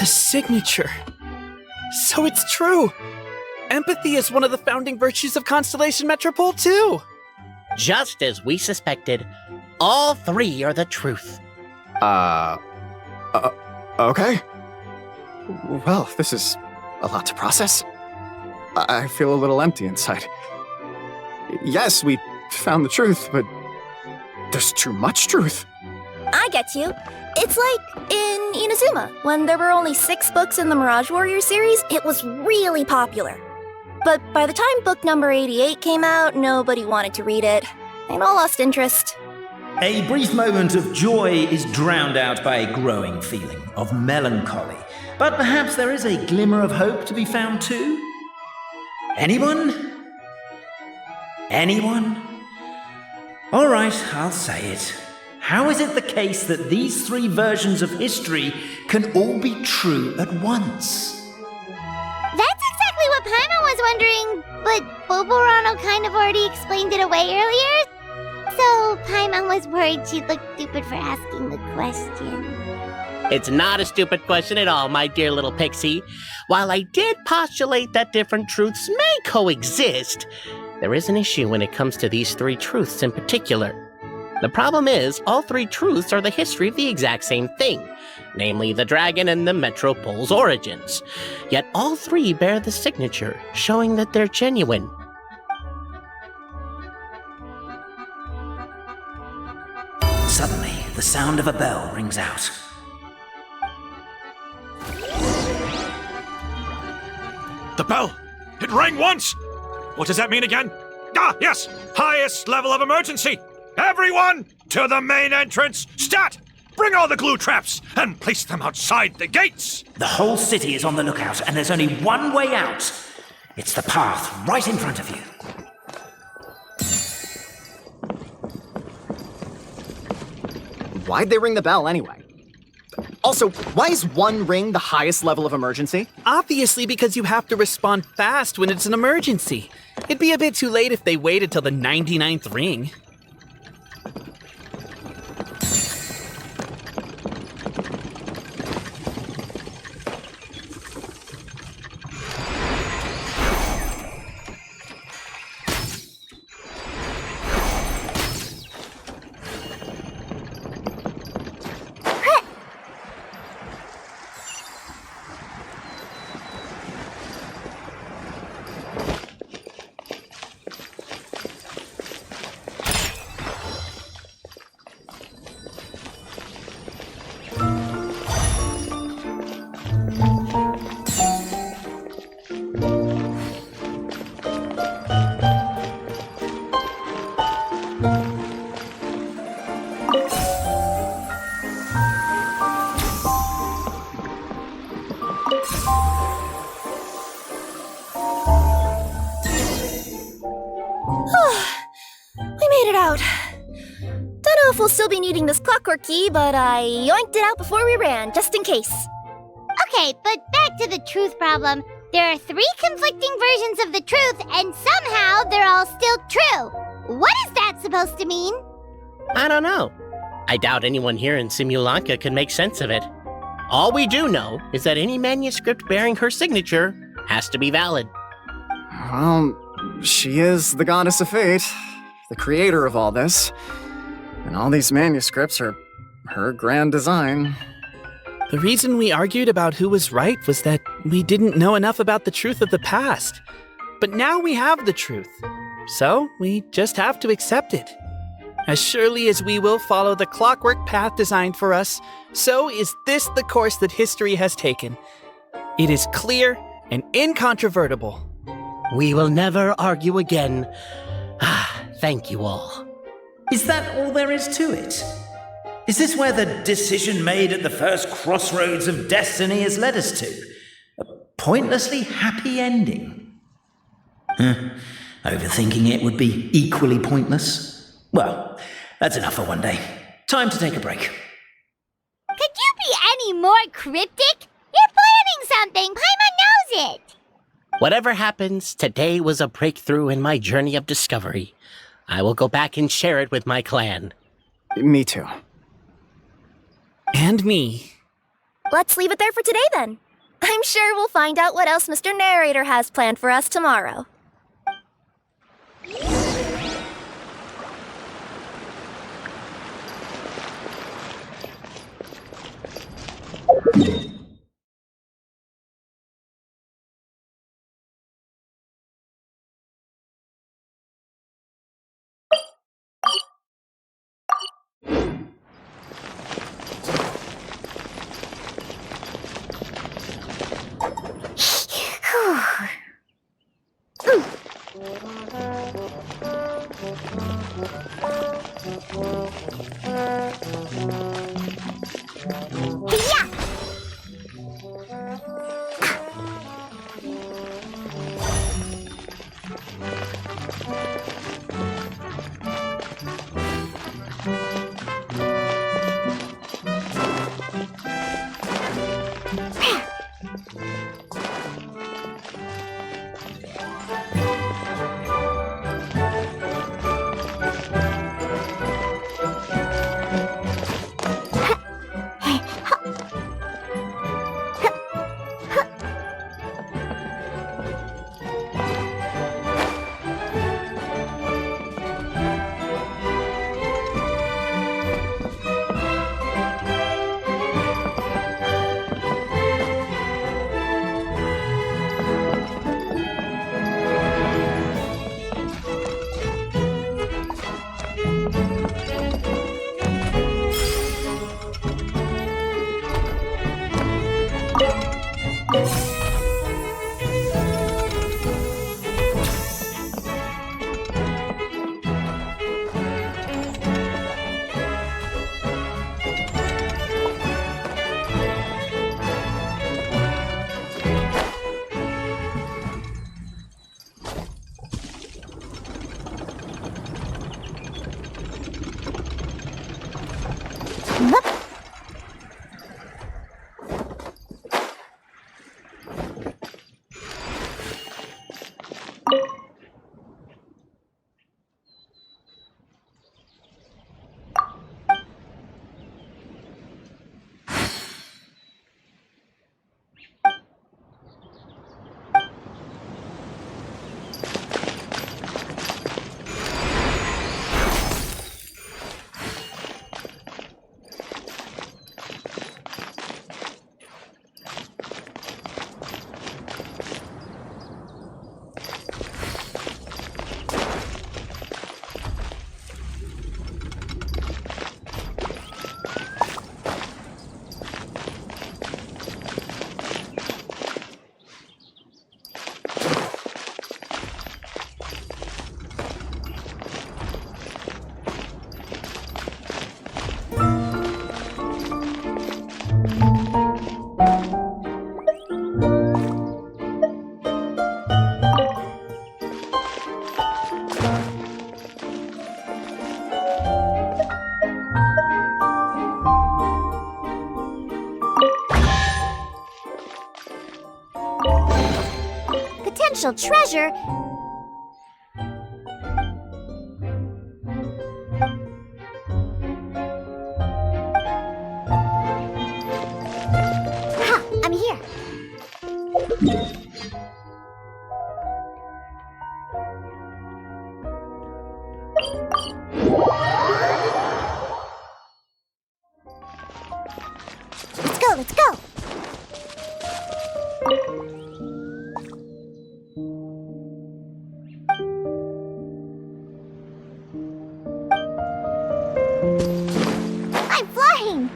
The signature. So it's true. Empathy is one of the founding virtues of Constellation Metropole, too. Just as we suspected, all three are the truth. Okay. Well, this is a lot to process. I feel a little empty inside. Yes, we found the truth, but there's too much truth. I get you. It's like in Inazuma, when there were only 6 books in the Mirage Warrior series, it was really popular. But by the time book number 88 came out, nobody wanted to read it. They all lost interest. A brief moment of joy is drowned out by a growing feeling of melancholy. But perhaps there is a glimmer of hope to be found too? Anyone? Anyone? All right, I'll say it. How is it the case that these 3 versions of history can all be true at once? That's exactly what Paimon was wondering, but Boborano kind of already explained it away earlier. So Paimon was worried she'd look stupid for asking the question. It's not a stupid question at all, my dear little pixie. While I did postulate that different truths may coexist, there is an issue when it comes to these 3 truths in particular. The problem is, all 3 truths are the history of the exact same thing, namely the dragon and the Metropole's origins. Yet all 3 bear the signature, showing that they're genuine. Suddenly, the sound of a bell rings out. The bell! It rang once! What does that mean again? Ah, yes! Highest level of emergency! Everyone, to the main entrance! Stat! Bring all the glue traps and place them outside the gates! The whole city is on the lookout, and there's only one way out. It's the path right in front of you. Why'd they ring the bell anyway? Also, why is 1 ring the highest level of emergency? Obviously because you have to respond fast when it's an emergency. It'd be a bit too late if they waited till the 99th ring. We'll still be needing this clockwork key, but I yoinked it out before we ran, just in case. Okay, but back to the truth problem. There are 3 conflicting versions of the truth, and somehow they're all still true. What is that supposed to mean? I don't know. I doubt anyone here in Simulanka can make sense of it. All we do know is that any manuscript bearing her signature has to be valid. Well, she is the goddess of fate, the creator of all this. And all these manuscripts are her grand design. The reason we argued about who was right was that we didn't know enough about the truth of the past. But now we have the truth. So we just have to accept it. As surely as we will follow the clockwork path designed for us, so is this the course that history has taken. It is clear and incontrovertible. We will never argue again. Thank you all. Is that all there is to it? Is this where the decision made at the first crossroads of destiny has led us to? A pointlessly happy ending? Overthinking it would be equally pointless. Well, that's enough for one day. Time to take a break. Could you be any more cryptic? You're planning something! Paimon knows it! Whatever happens, today was a breakthrough in my journey of discovery. I will go back and share it with my clan. Me too. And me. Let's leave it there for today then. I'm sure we'll find out what else Mr. Narrator has planned for us tomorrow. Potential treasure? Ha! I'm here. Let's go, let's go! I'm flying!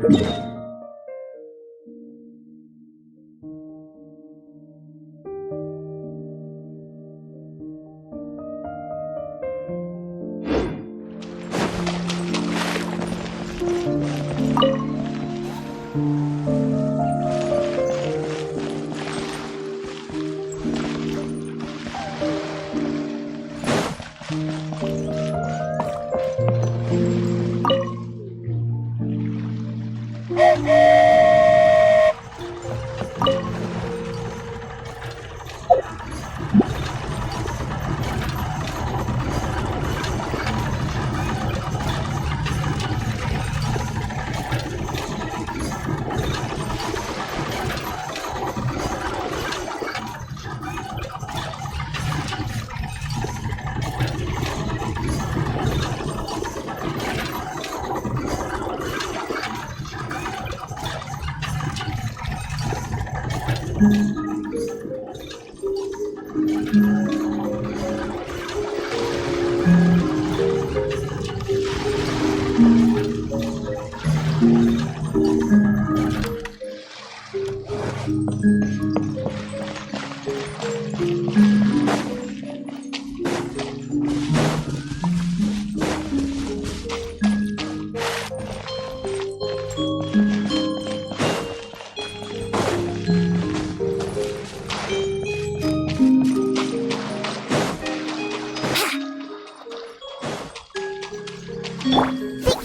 Think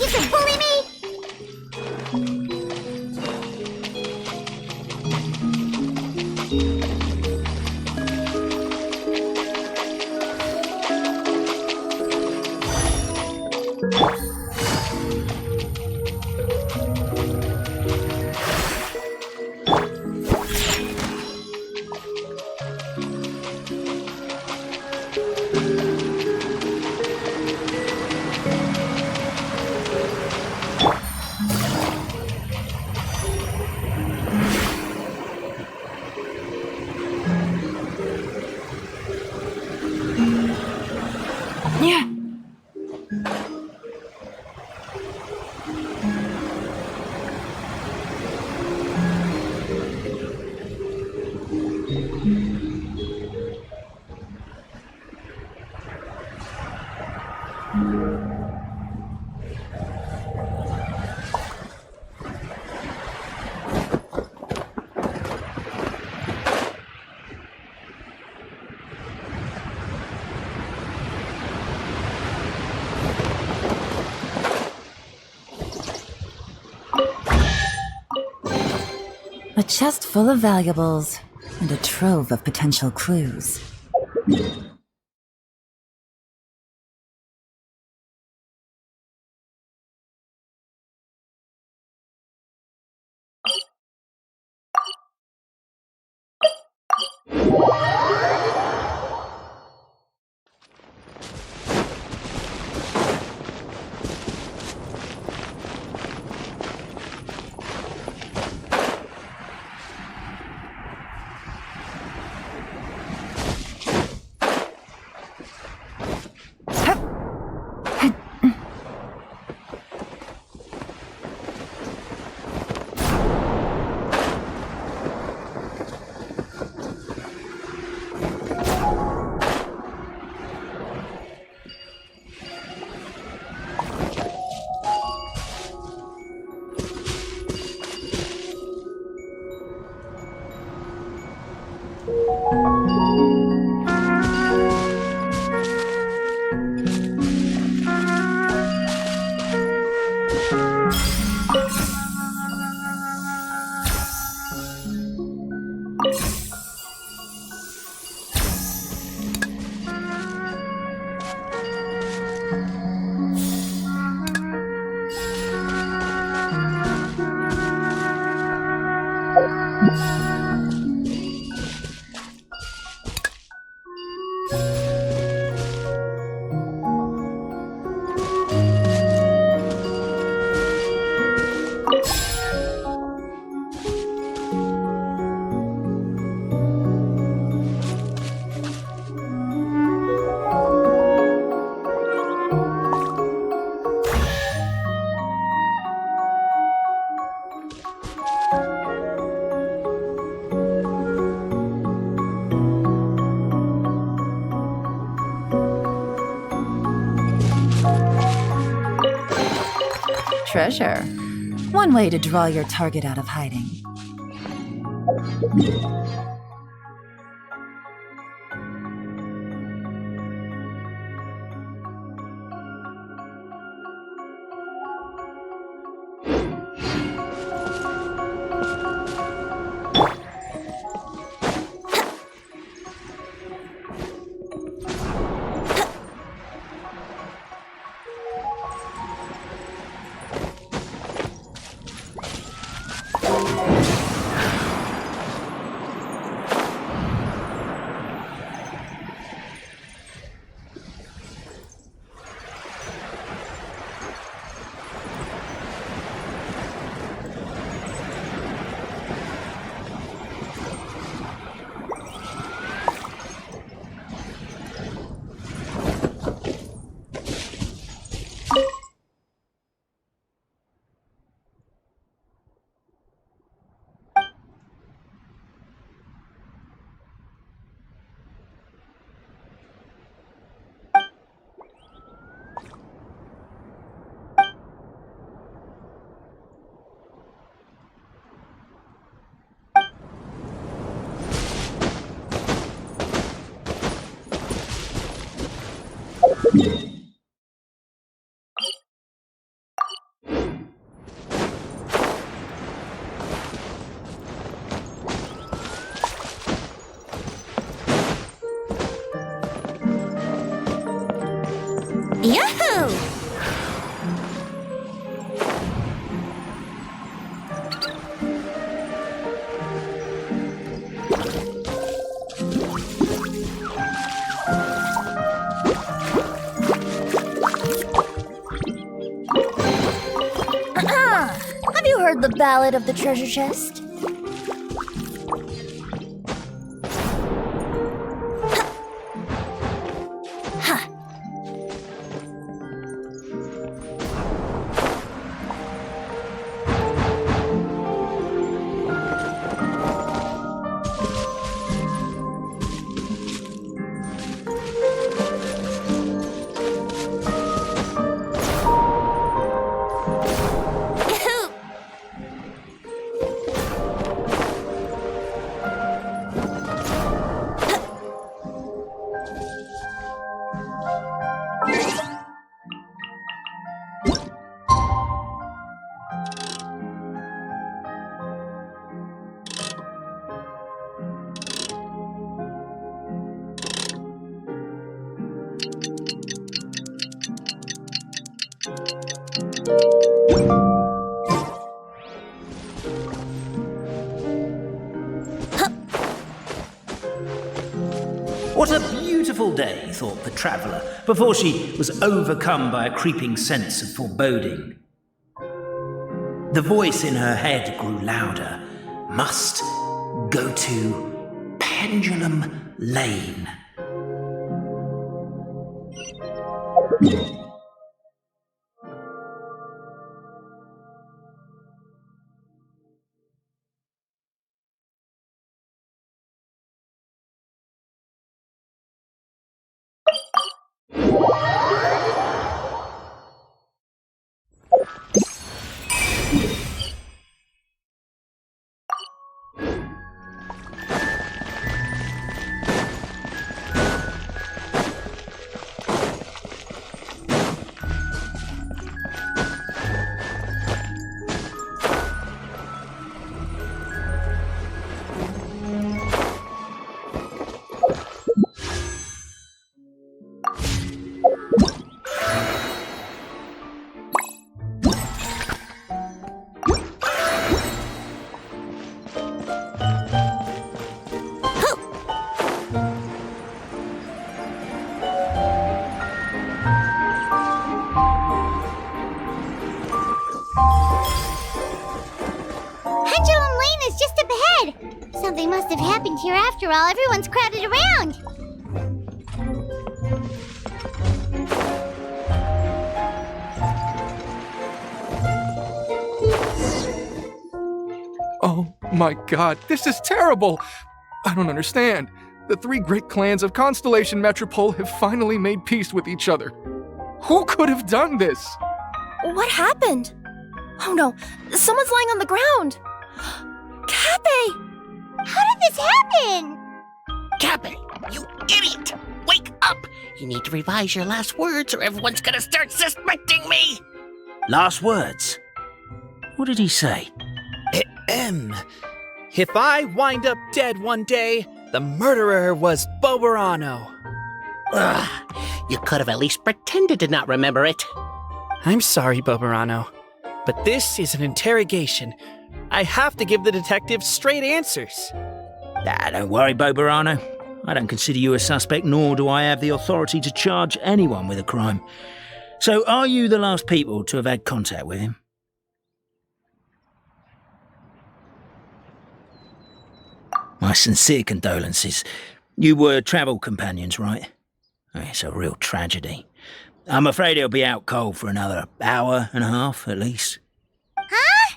you can bully me? A chest full of valuables, and a trove of potential clues. treasure. One way to draw your target out of hiding. Yahoo! Have you heard the Ballad of the Treasure Chest? What a beautiful day, thought the traveller, before she was overcome by a creeping sense of foreboding. The voice in her head grew louder. Must go to Pendulum Lane. Something must have happened here after all. Everyone's crowded around. Oh my god, this is terrible! I don't understand. The three great clans of Constellation Metrópole have finally made peace with each other. Who could have done this? What happened? Oh no, someone's lying on the ground! Cappy! How did this happen? Cappy, you idiot! Wake up! You need to revise your last words or everyone's gonna start suspecting me! Last words? What did he say? If I wind up dead one day, the murderer was Boberano. Ugh, you could have at least pretended to not remember it. I'm sorry, Boberano, but this is an interrogation. I have to give the detective straight answers. Don't worry, Boberano. I don't consider you a suspect, nor do I have the authority to charge anyone with a crime. So, are you the last people to have had contact with him? My sincere condolences. You were travel companions, right? It's a real tragedy. I'm afraid he'll be out cold for another hour and a half, at least. Huh?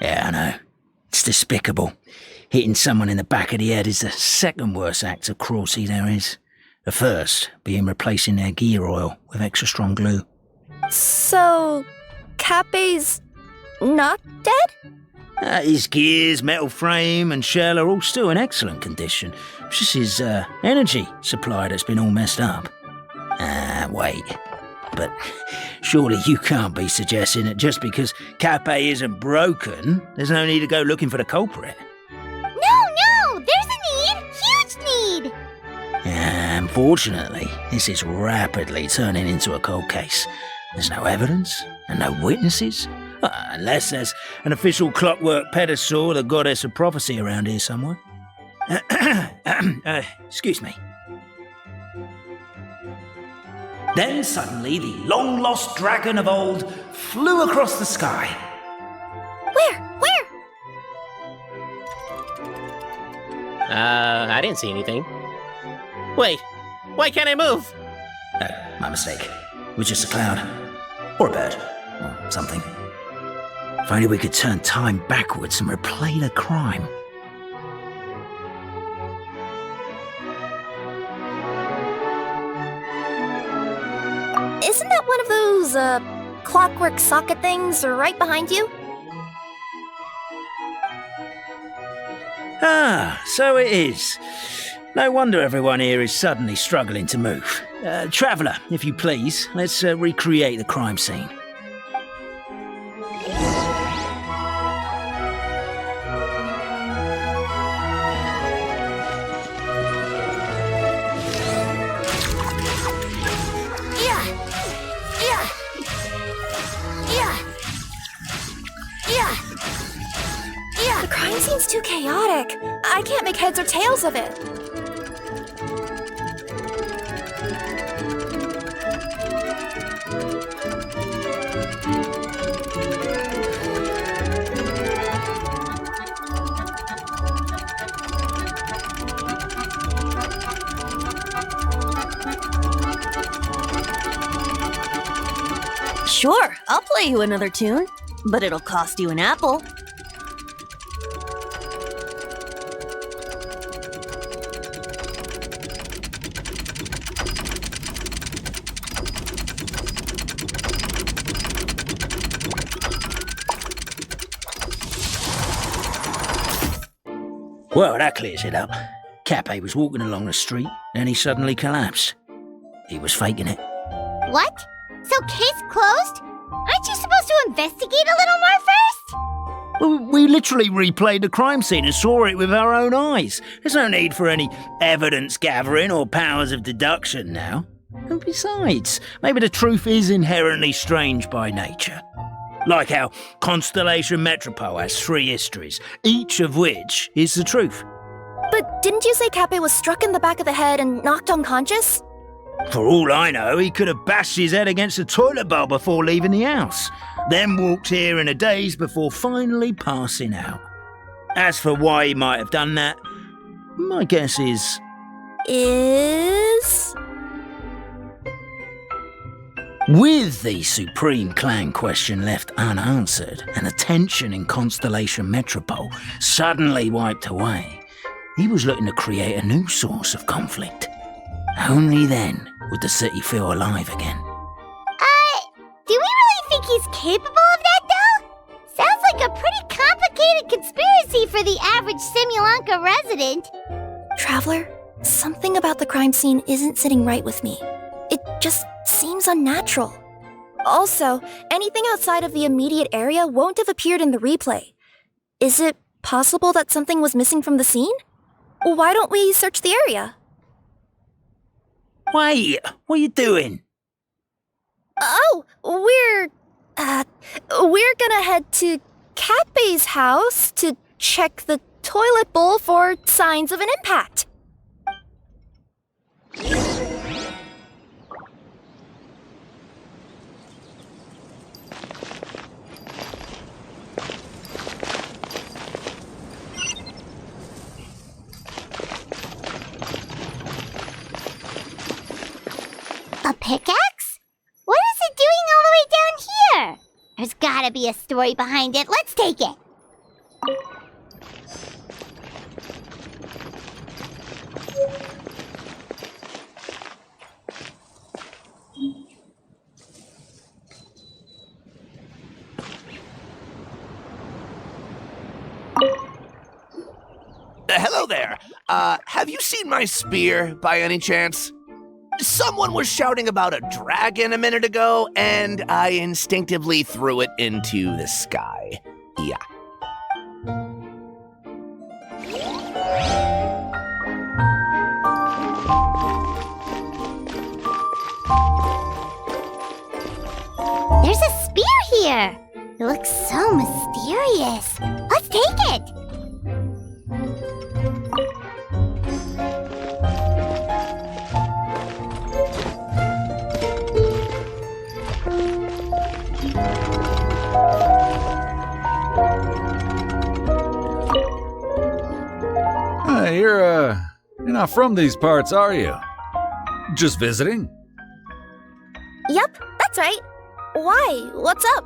Yeah, I know. It's despicable. Hitting someone in the back of the head is the second worst act of cruelty there is. The first being replacing their gear oil with extra strong glue. So, Cappy's not dead? His gears, metal frame and shell are all still in excellent condition. It's just his energy supply that's been all messed up. Wait. But surely you can't be suggesting that just because Cappy isn't broken, there's no need to go looking for the culprit. No! There's a need! Huge need! Unfortunately, this is rapidly turning into a cold case. There's no evidence and no witnesses. Unless there's an official clockwork pedestal or the goddess of prophecy around here somewhere. Excuse me. Then suddenly the long-lost dragon of old flew across the sky. Where? I didn't see anything. Wait, why can't I move? No, my mistake. It was just a cloud. Or a bird. Or something. If only we could turn time backwards and replay the crime. Isn't that one of those, clockwork socket things right behind you? So it is. No wonder everyone here is suddenly struggling to move. Traveller, if you please, let's recreate the crime scene. The crime scene's too chaotic. I can't make heads or tails of it. Sure, I'll play you another tune, but it'll cost you an apple. Well, that clears it up. Cappy was walking along the street, then he suddenly collapsed. He was faking it. What? So case closed? Aren't you supposed to investigate a little more first? Well, we literally replayed the crime scene and saw it with our own eyes. There's no need for any evidence gathering or powers of deduction now. And besides, maybe the truth is inherently strange by nature. Like how Constellation Metrópole has 3 histories, each of which is the truth. But didn't you say Cappy was struck in the back of the head and knocked unconscious? For all I know, he could have bashed his head against a toilet bowl before leaving the house, then walked here in a daze before finally passing out. As for why he might have done that, my guess is... With the Supreme Clan question left unanswered and the tension in Constellation Metrópole suddenly wiped away, he was looking to create a new source of conflict. Only then would the city feel alive again. Do we really think he's capable of that, though? Sounds like a pretty complicated conspiracy for the average Simulanka resident. Traveler, something about the crime scene isn't sitting right with me. It just seems unnatural. Also, anything outside of the immediate area won't have appeared in the replay. Is it possible that something was missing from the scene? Why don't we search the area? Wait, what are you doing? Oh, we're gonna head to Catbay's house to check the toilet bowl for signs of an impact. A pickaxe? What is it doing all the way down here? There's gotta be a story behind it. Let's take it. Hello there. Have you seen my spear by any chance? Someone was shouting about a dragon a minute ago, and I instinctively threw it into the sky. Yeah. There's a spear here. It looks so mysterious. Let's take it. You're not from these parts, are you? Just visiting? Yep, that's right. Why? What's up?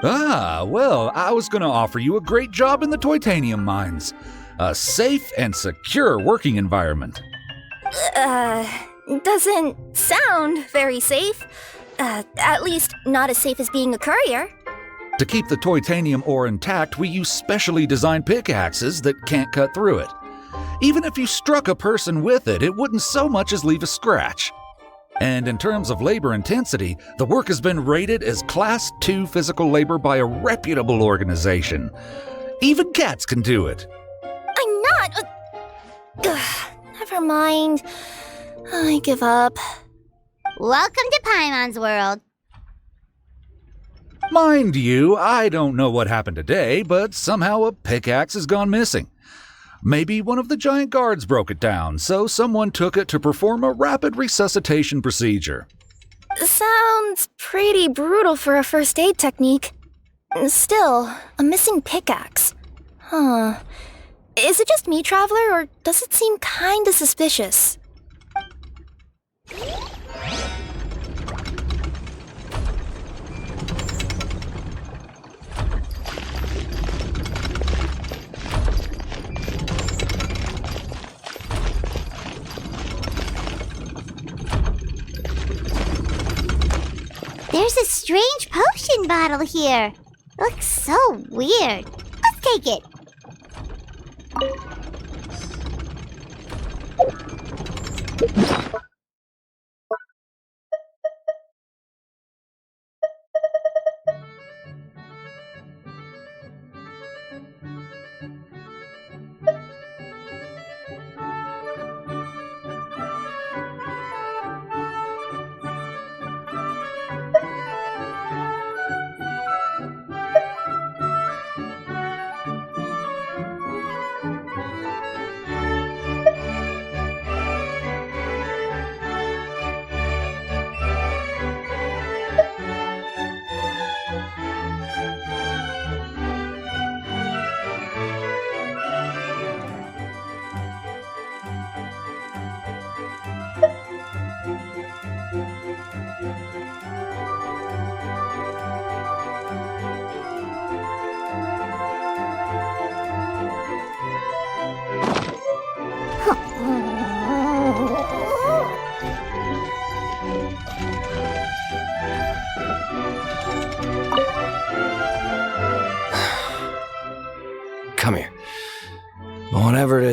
Ah, well, I was gonna offer you a great job in the Titanium mines. A safe and secure working environment. Doesn't sound very safe. At least not as safe as being a courier. To keep the Titanium ore intact, we use specially designed pickaxes that can't cut through it. Even if you struck a person with it, it wouldn't so much as leave a scratch. And in terms of labor intensity, the work has been rated as Class 2 physical labor by a reputable organization. Even cats can do it. I'm not... never mind. I give up. Welcome to Paimon's world. Mind you, I don't know what happened today, but somehow a pickaxe has gone missing. Maybe one of the giant guards broke it down, so someone took it to perform a rapid resuscitation procedure. Sounds pretty brutal for a first aid technique. Still, a missing pickaxe. Huh. Is it just me, Traveler, or does it seem kinda suspicious? There's a strange potion bottle here. It looks so weird. Let's take it.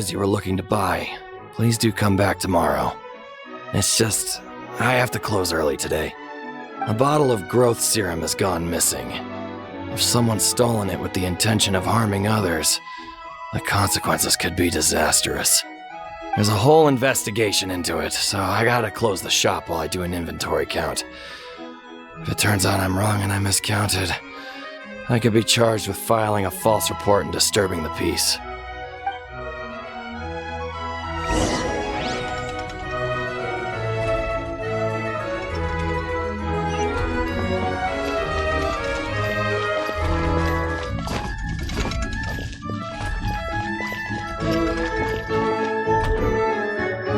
items you were looking to buy. Please do come back tomorrow. It's just, I have to close early today. A bottle of growth serum has gone missing. If someone's stolen it with the intention of harming others, the consequences could be disastrous. There's a whole investigation into it, so I gotta close the shop while I do an inventory count. If it turns out I'm wrong and I miscounted, I could be charged with filing a false report and disturbing the peace.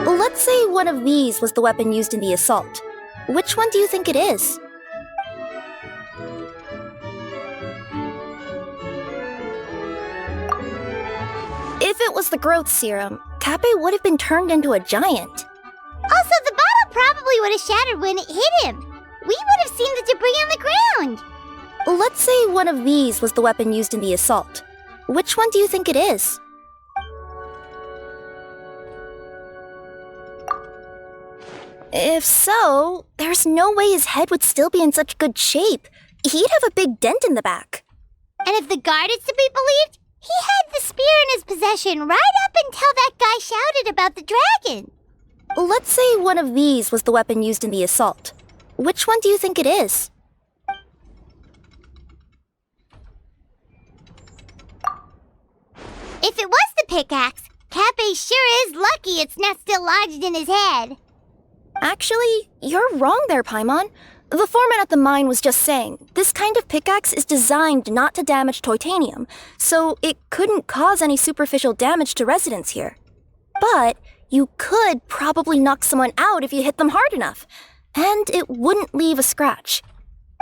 Let's say one of these was the weapon used in the assault. Which one do you think it is? If it was the growth serum, Kappe would have been turned into a giant. Also, the bottle probably would have shattered when it hit him. We would have seen the debris on the ground. Let's say one of these was the weapon used in the assault. Which one do you think it is? If so, there's no way his head would still be in such good shape. He'd have a big dent in the back. And if the guard is to be believed, he had the spear in his possession right up until that guy shouted about the dragon. Let's say one of these was the weapon used in the assault. Which one do you think it is? If it was the pickaxe, Kappe sure is lucky it's not still lodged in his head. Actually, you're wrong there, Paimon. The foreman at the mine was just saying, this kind of pickaxe is designed not to damage titanium, so it couldn't cause any superficial damage to residents here. But you could probably knock someone out if you hit them hard enough, and it wouldn't leave a scratch.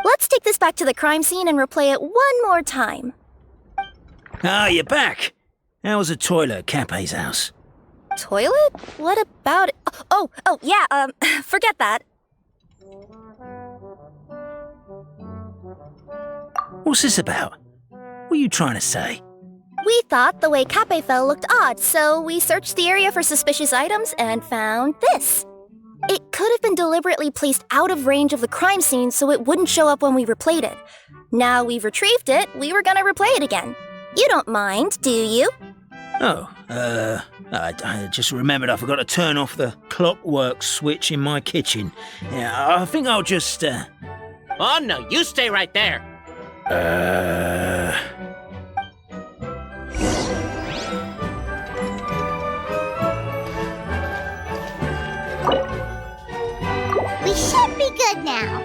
Let's take this back to the crime scene and replay it one more time. Ah, you're back. How was the toilet at Kappe's house? Toilet? What about it? Oh, yeah, forget that. What's this about? What are you trying to say? We thought the way Kappe fell looked odd, so we searched the area for suspicious items and found this. It could have been deliberately placed out of range of the crime scene so it wouldn't show up when we replayed it. Now we've retrieved it, we were gonna replay it again. You don't mind, do you? Oh, I just remembered I forgot to turn off the clockwork switch in my kitchen. Yeah, I think I'll just, Oh, no, you stay right there. We should be good now.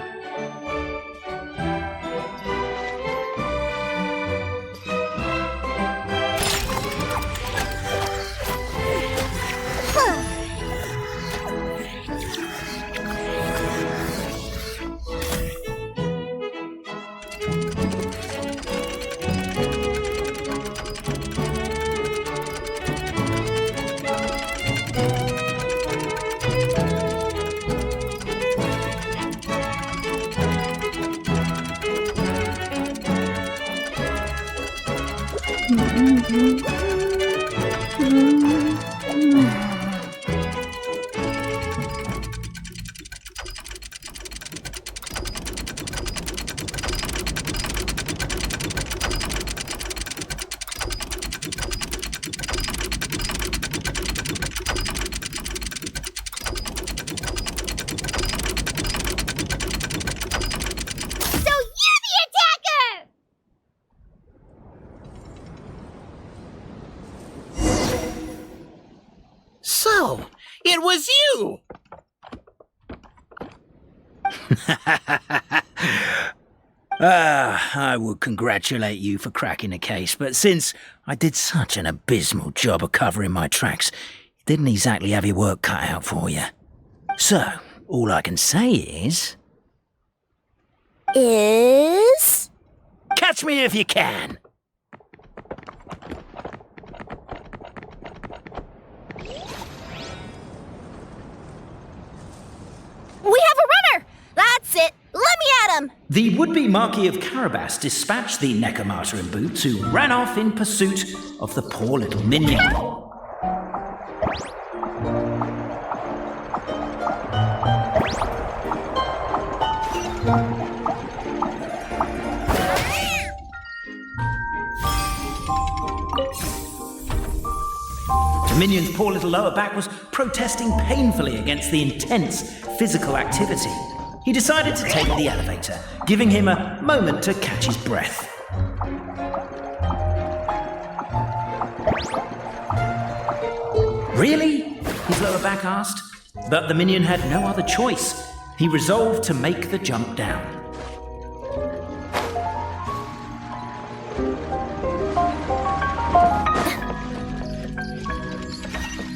So, it was you! I would congratulate you for cracking the case, but since I did such an abysmal job of covering my tracks, it didn't exactly have your work cut out for you. So, all I can say is... Catch me if you can! We have a runner! That's it! Let me at him! The would-be Marquis of Carabas dispatched the Necromancer in boots, who ran off in pursuit of the poor little minion. The minion's poor little lower back was protesting painfully against the intense physical activity. He decided to take the elevator, giving him a moment to catch his breath. Really? His lower back asked. But the minion had no other choice. He resolved to make the jump down.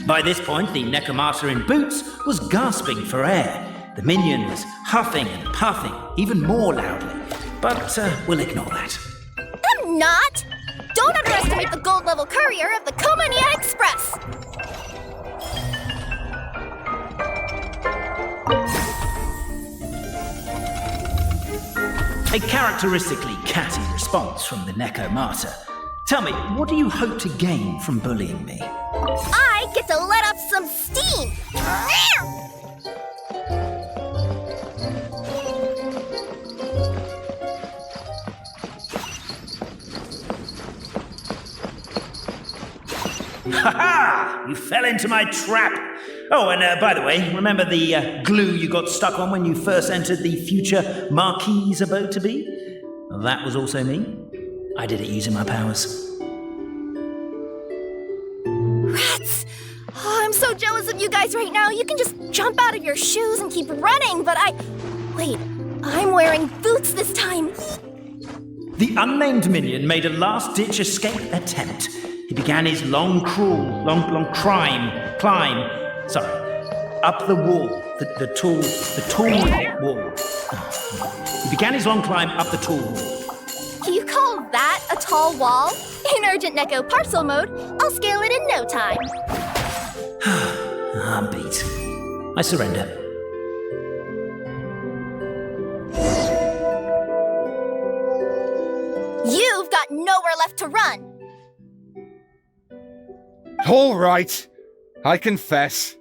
By this point, the Necromata in boots was gasping for air. The minion was huffing and puffing, even more loudly. But we'll ignore that. I'm not! Don't underestimate the gold-level courier of the Komania Express! A characteristically catty response from the Necromata. Tell me, what do you hope to gain from bullying me? I get to let off some steam! Ha-ha! You fell into my trap! Oh, and by the way, remember the glue you got stuck on when you first entered the future Marquis's abode-to-be? Well, that was also me. I did it using my powers. Rats! Oh, I'm so jealous of you guys right now. You can just jump out of your shoes and keep running, but Wait, I'm wearing boots this time. The unnamed minion made a last-ditch escape attempt. He began his long climb, up the wall, the tall wall. He began his long climb up the tall wall. You call that a tall wall? In urgent Neko parcel mode, I'll scale it in no time. I'm beat. I surrender. You've got nowhere left to run. All right, I confess.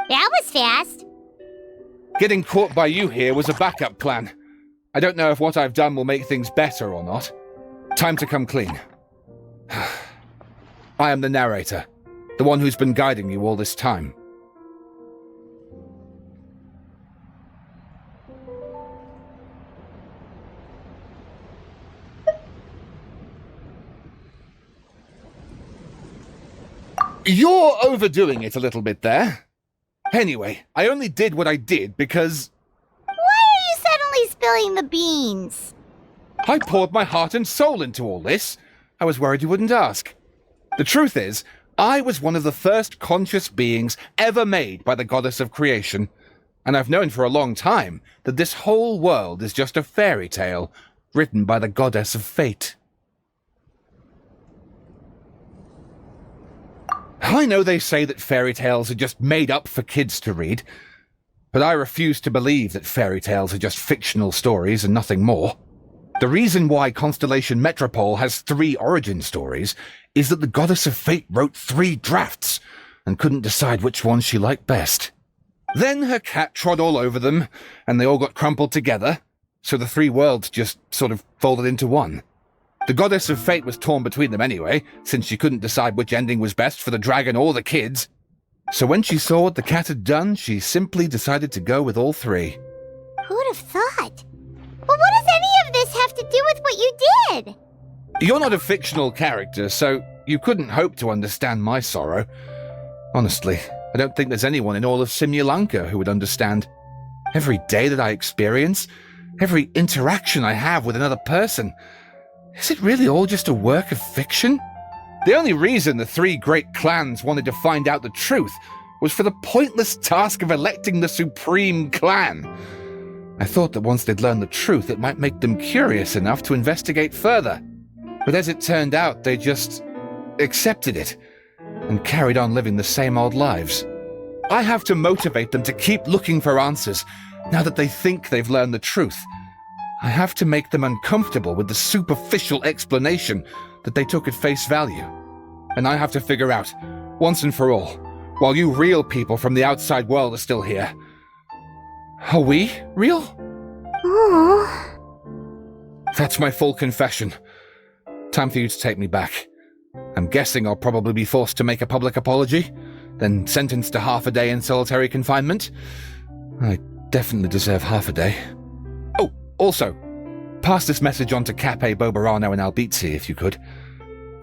That was fast. Getting caught by you here was a backup plan. I don't know if what I've done will make things better or not. Time to come clean. I am the narrator, the one who's been guiding you all this time. You're overdoing it a little bit there. Anyway, I only did what I did because... Why are you suddenly spilling the beans? I poured my heart and soul into all this. I was worried you wouldn't ask. The truth is, I was one of the first conscious beings ever made by the goddess of creation, and I've known for a long time that this whole world is just a fairy tale written by the goddess of fate. I know they say that fairy tales are just made up for kids to read, but I refuse to believe that fairy tales are just fictional stories and nothing more. The reason why Constellation Metrópole has 3 origin stories is that the goddess of fate wrote 3 drafts and couldn't decide which one she liked best. Then her cat trod all over them, and they all got crumpled together, so the 3 worlds just sort of folded into one. The goddess of fate was torn between them anyway, since she couldn't decide which ending was best for the dragon or the kids. So when she saw what the cat had done, she simply decided to go with all 3. Who'd have thought? But what does any of this have to do with what you did? You're not a fictional character, so you couldn't hope to understand my sorrow. Honestly, I don't think there's anyone in all of Simulanka who would understand. Every day that I experience, every interaction I have with another person, is it really all just a work of fiction? The only reason the 3 great clans wanted to find out the truth was for the pointless task of electing the supreme clan. I thought that once they'd learned the truth, it might make them curious enough to investigate further. But as it turned out, they just accepted it and carried on living the same old lives. I have to motivate them to keep looking for answers now that they think they've learned the truth. I have to make them uncomfortable with the superficial explanation that they took at face value. And I have to figure out, once and for all, while you real people from the outside world are still here, are we real? Aww. That's my full confession. Time for you to take me back. I'm guessing I'll probably be forced to make a public apology, then sentenced to half a day in solitary confinement. I definitely deserve half a day. Oh, also, pass this message on to Cape, Bobarano, and Albizzi, if you could.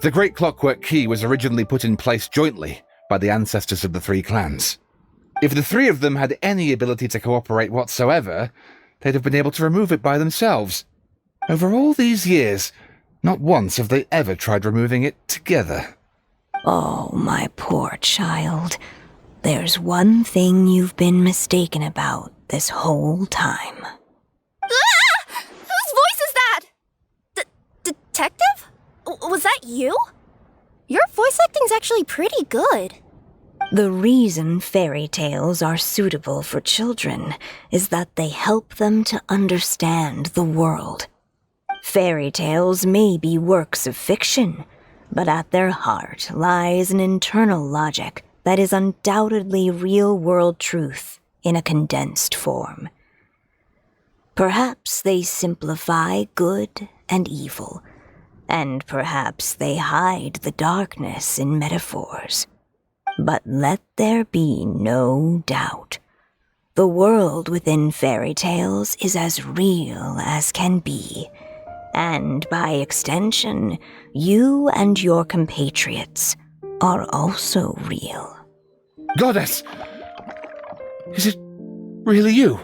The Great Clockwork Key was originally put in place jointly by the ancestors of the three clans. If the three of them had any ability to cooperate whatsoever, they'd have been able to remove it by themselves. Over all these years, not once have they ever tried removing it together. Oh, my poor child. There's one thing you've been mistaken about this whole time. Ah! Whose voice is that? Detective? Was that you? Your voice acting's actually pretty good. The reason fairy tales are suitable for children is that they help them to understand the world. Fairy tales may be works of fiction, but at their heart lies an internal logic that is undoubtedly real-world truth in a condensed form. Perhaps they simplify good and evil, and perhaps they hide the darkness in metaphors. But let there be no doubt. The world within fairy tales is as real as can be, and by extension, you and your compatriots are also real. Goddess! Is it really you?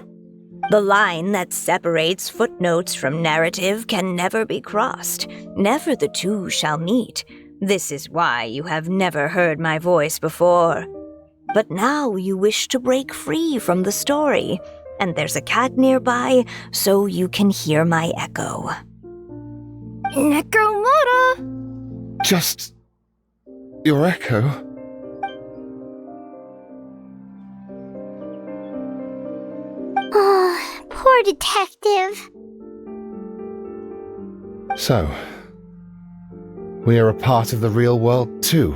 The line that separates footnotes from narrative can never be crossed. Never the two shall meet. This is why you have never heard my voice before. But now you wish to break free from the story, and there's a cat nearby, so you can hear my echo. Necromora! Just your echo? Oh, poor detective. So, we are a part of the real world too.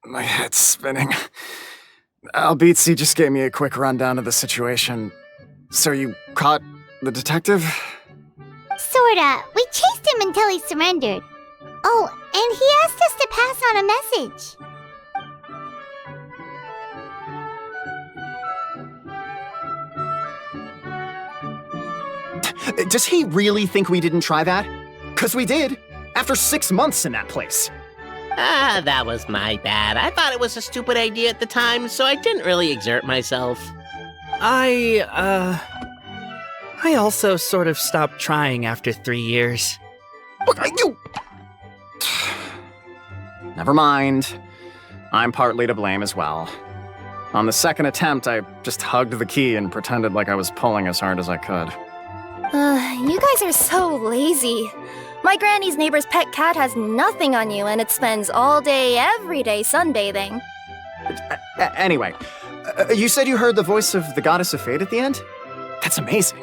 My head's spinning. Albizzi just gave me a quick rundown of the situation. So you caught the detective? Sorta. We chased him until he surrendered. Oh, and he asked us to pass on a message. Does he really think we didn't try that? 'Cause we did. After 6 months in that place. That was my bad. I thought it was a stupid idea at the time, so I didn't really exert myself. I also sort of stopped trying after 3 years. Never mind. I'm partly to blame as well. On the second attempt, I just hugged the key and pretended like I was pulling as hard as I could. You guys are so lazy. My granny's neighbor's pet cat has nothing on you, and it spends all day, every day sunbathing. Anyway, you said you heard the voice of the goddess of fate at the end? That's amazing.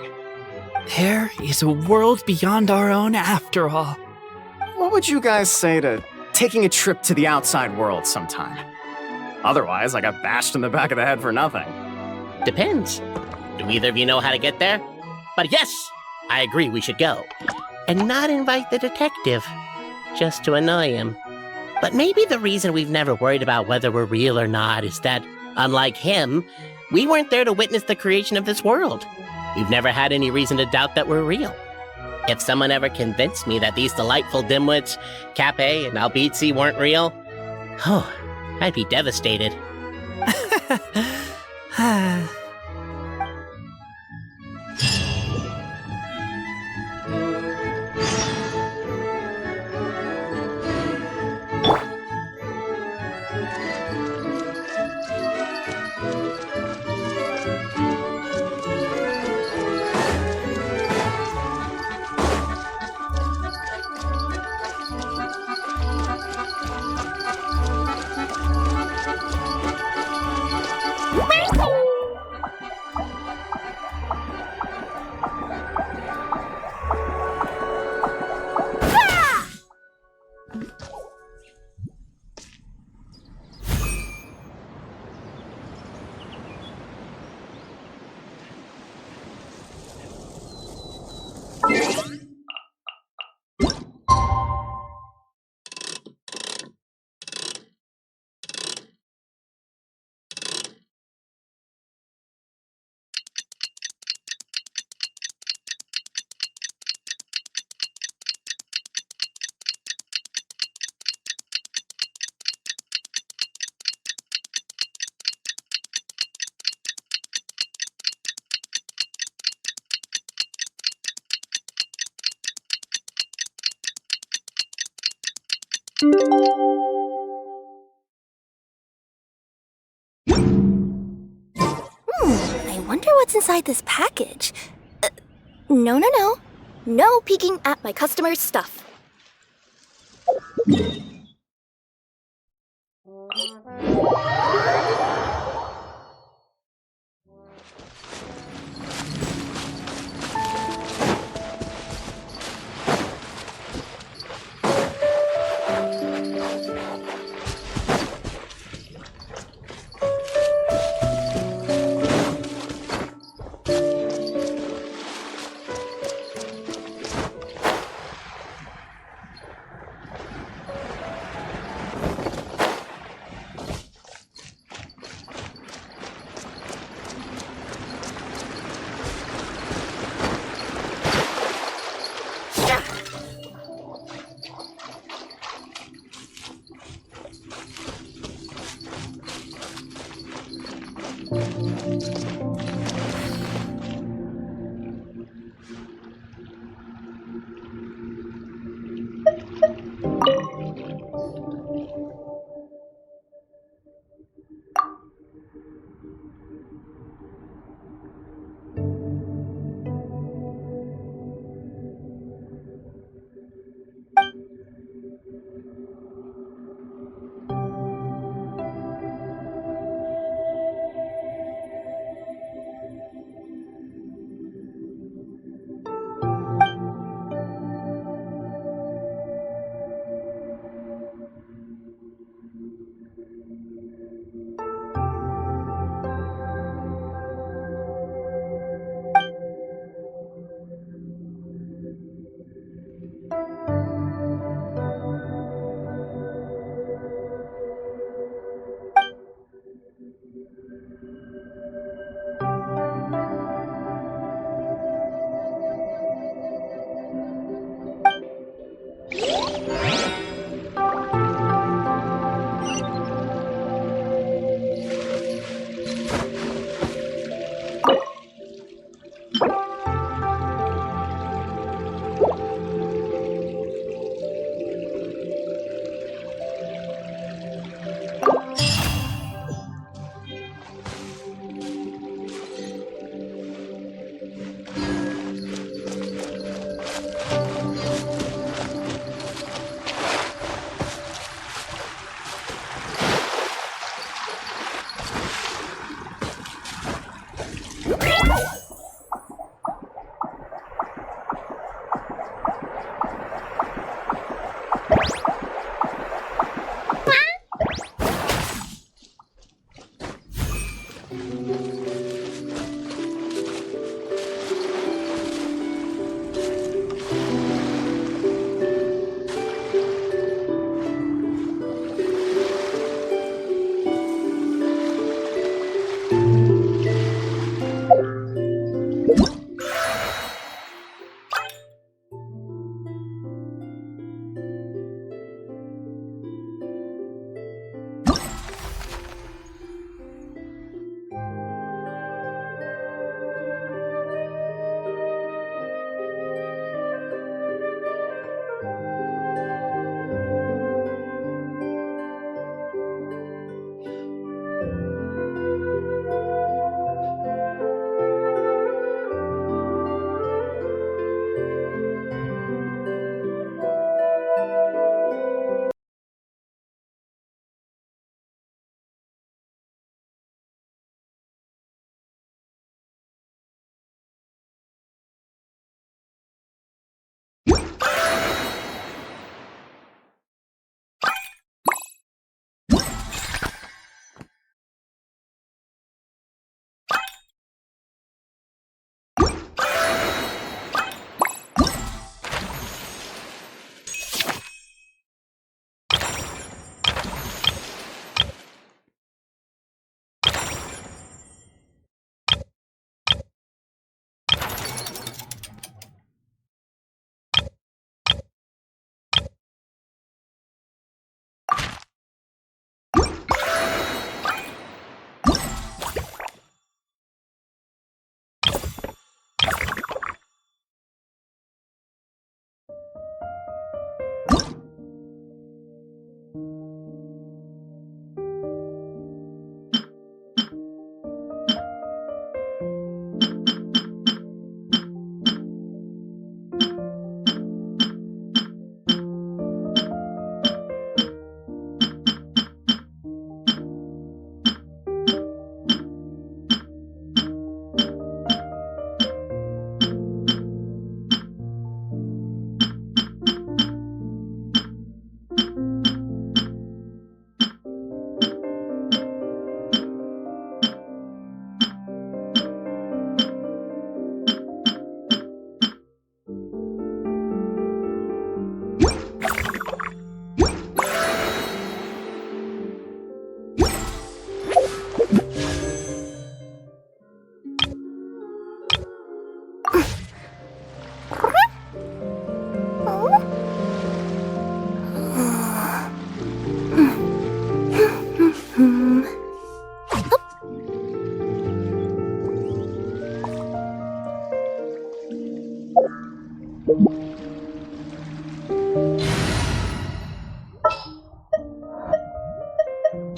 There is a world beyond our own after all. What would you guys say to taking a trip to the outside world sometime? Otherwise, I got bashed in the back of the head for nothing. Depends. Do either of you know how to get there? But yes, I agree we should go. And not invite the detective, just to annoy him. But maybe the reason we've never worried about whether we're real or not is that, unlike him, we weren't there to witness the creation of this world. We've never had any reason to doubt that we're real. If someone ever convinced me that these delightful dimwits, Cape and Albizzi, weren't real, oh, I'd be devastated. I wonder what's inside this package. No. No peeking at my customers' stuff.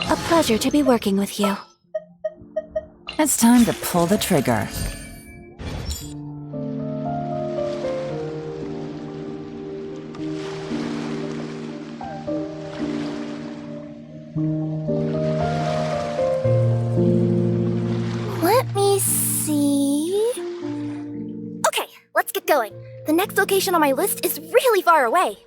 A pleasure to be working with you. It's time to pull the trigger. Let me see... Okay, let's get going. The next location on my list is really far away.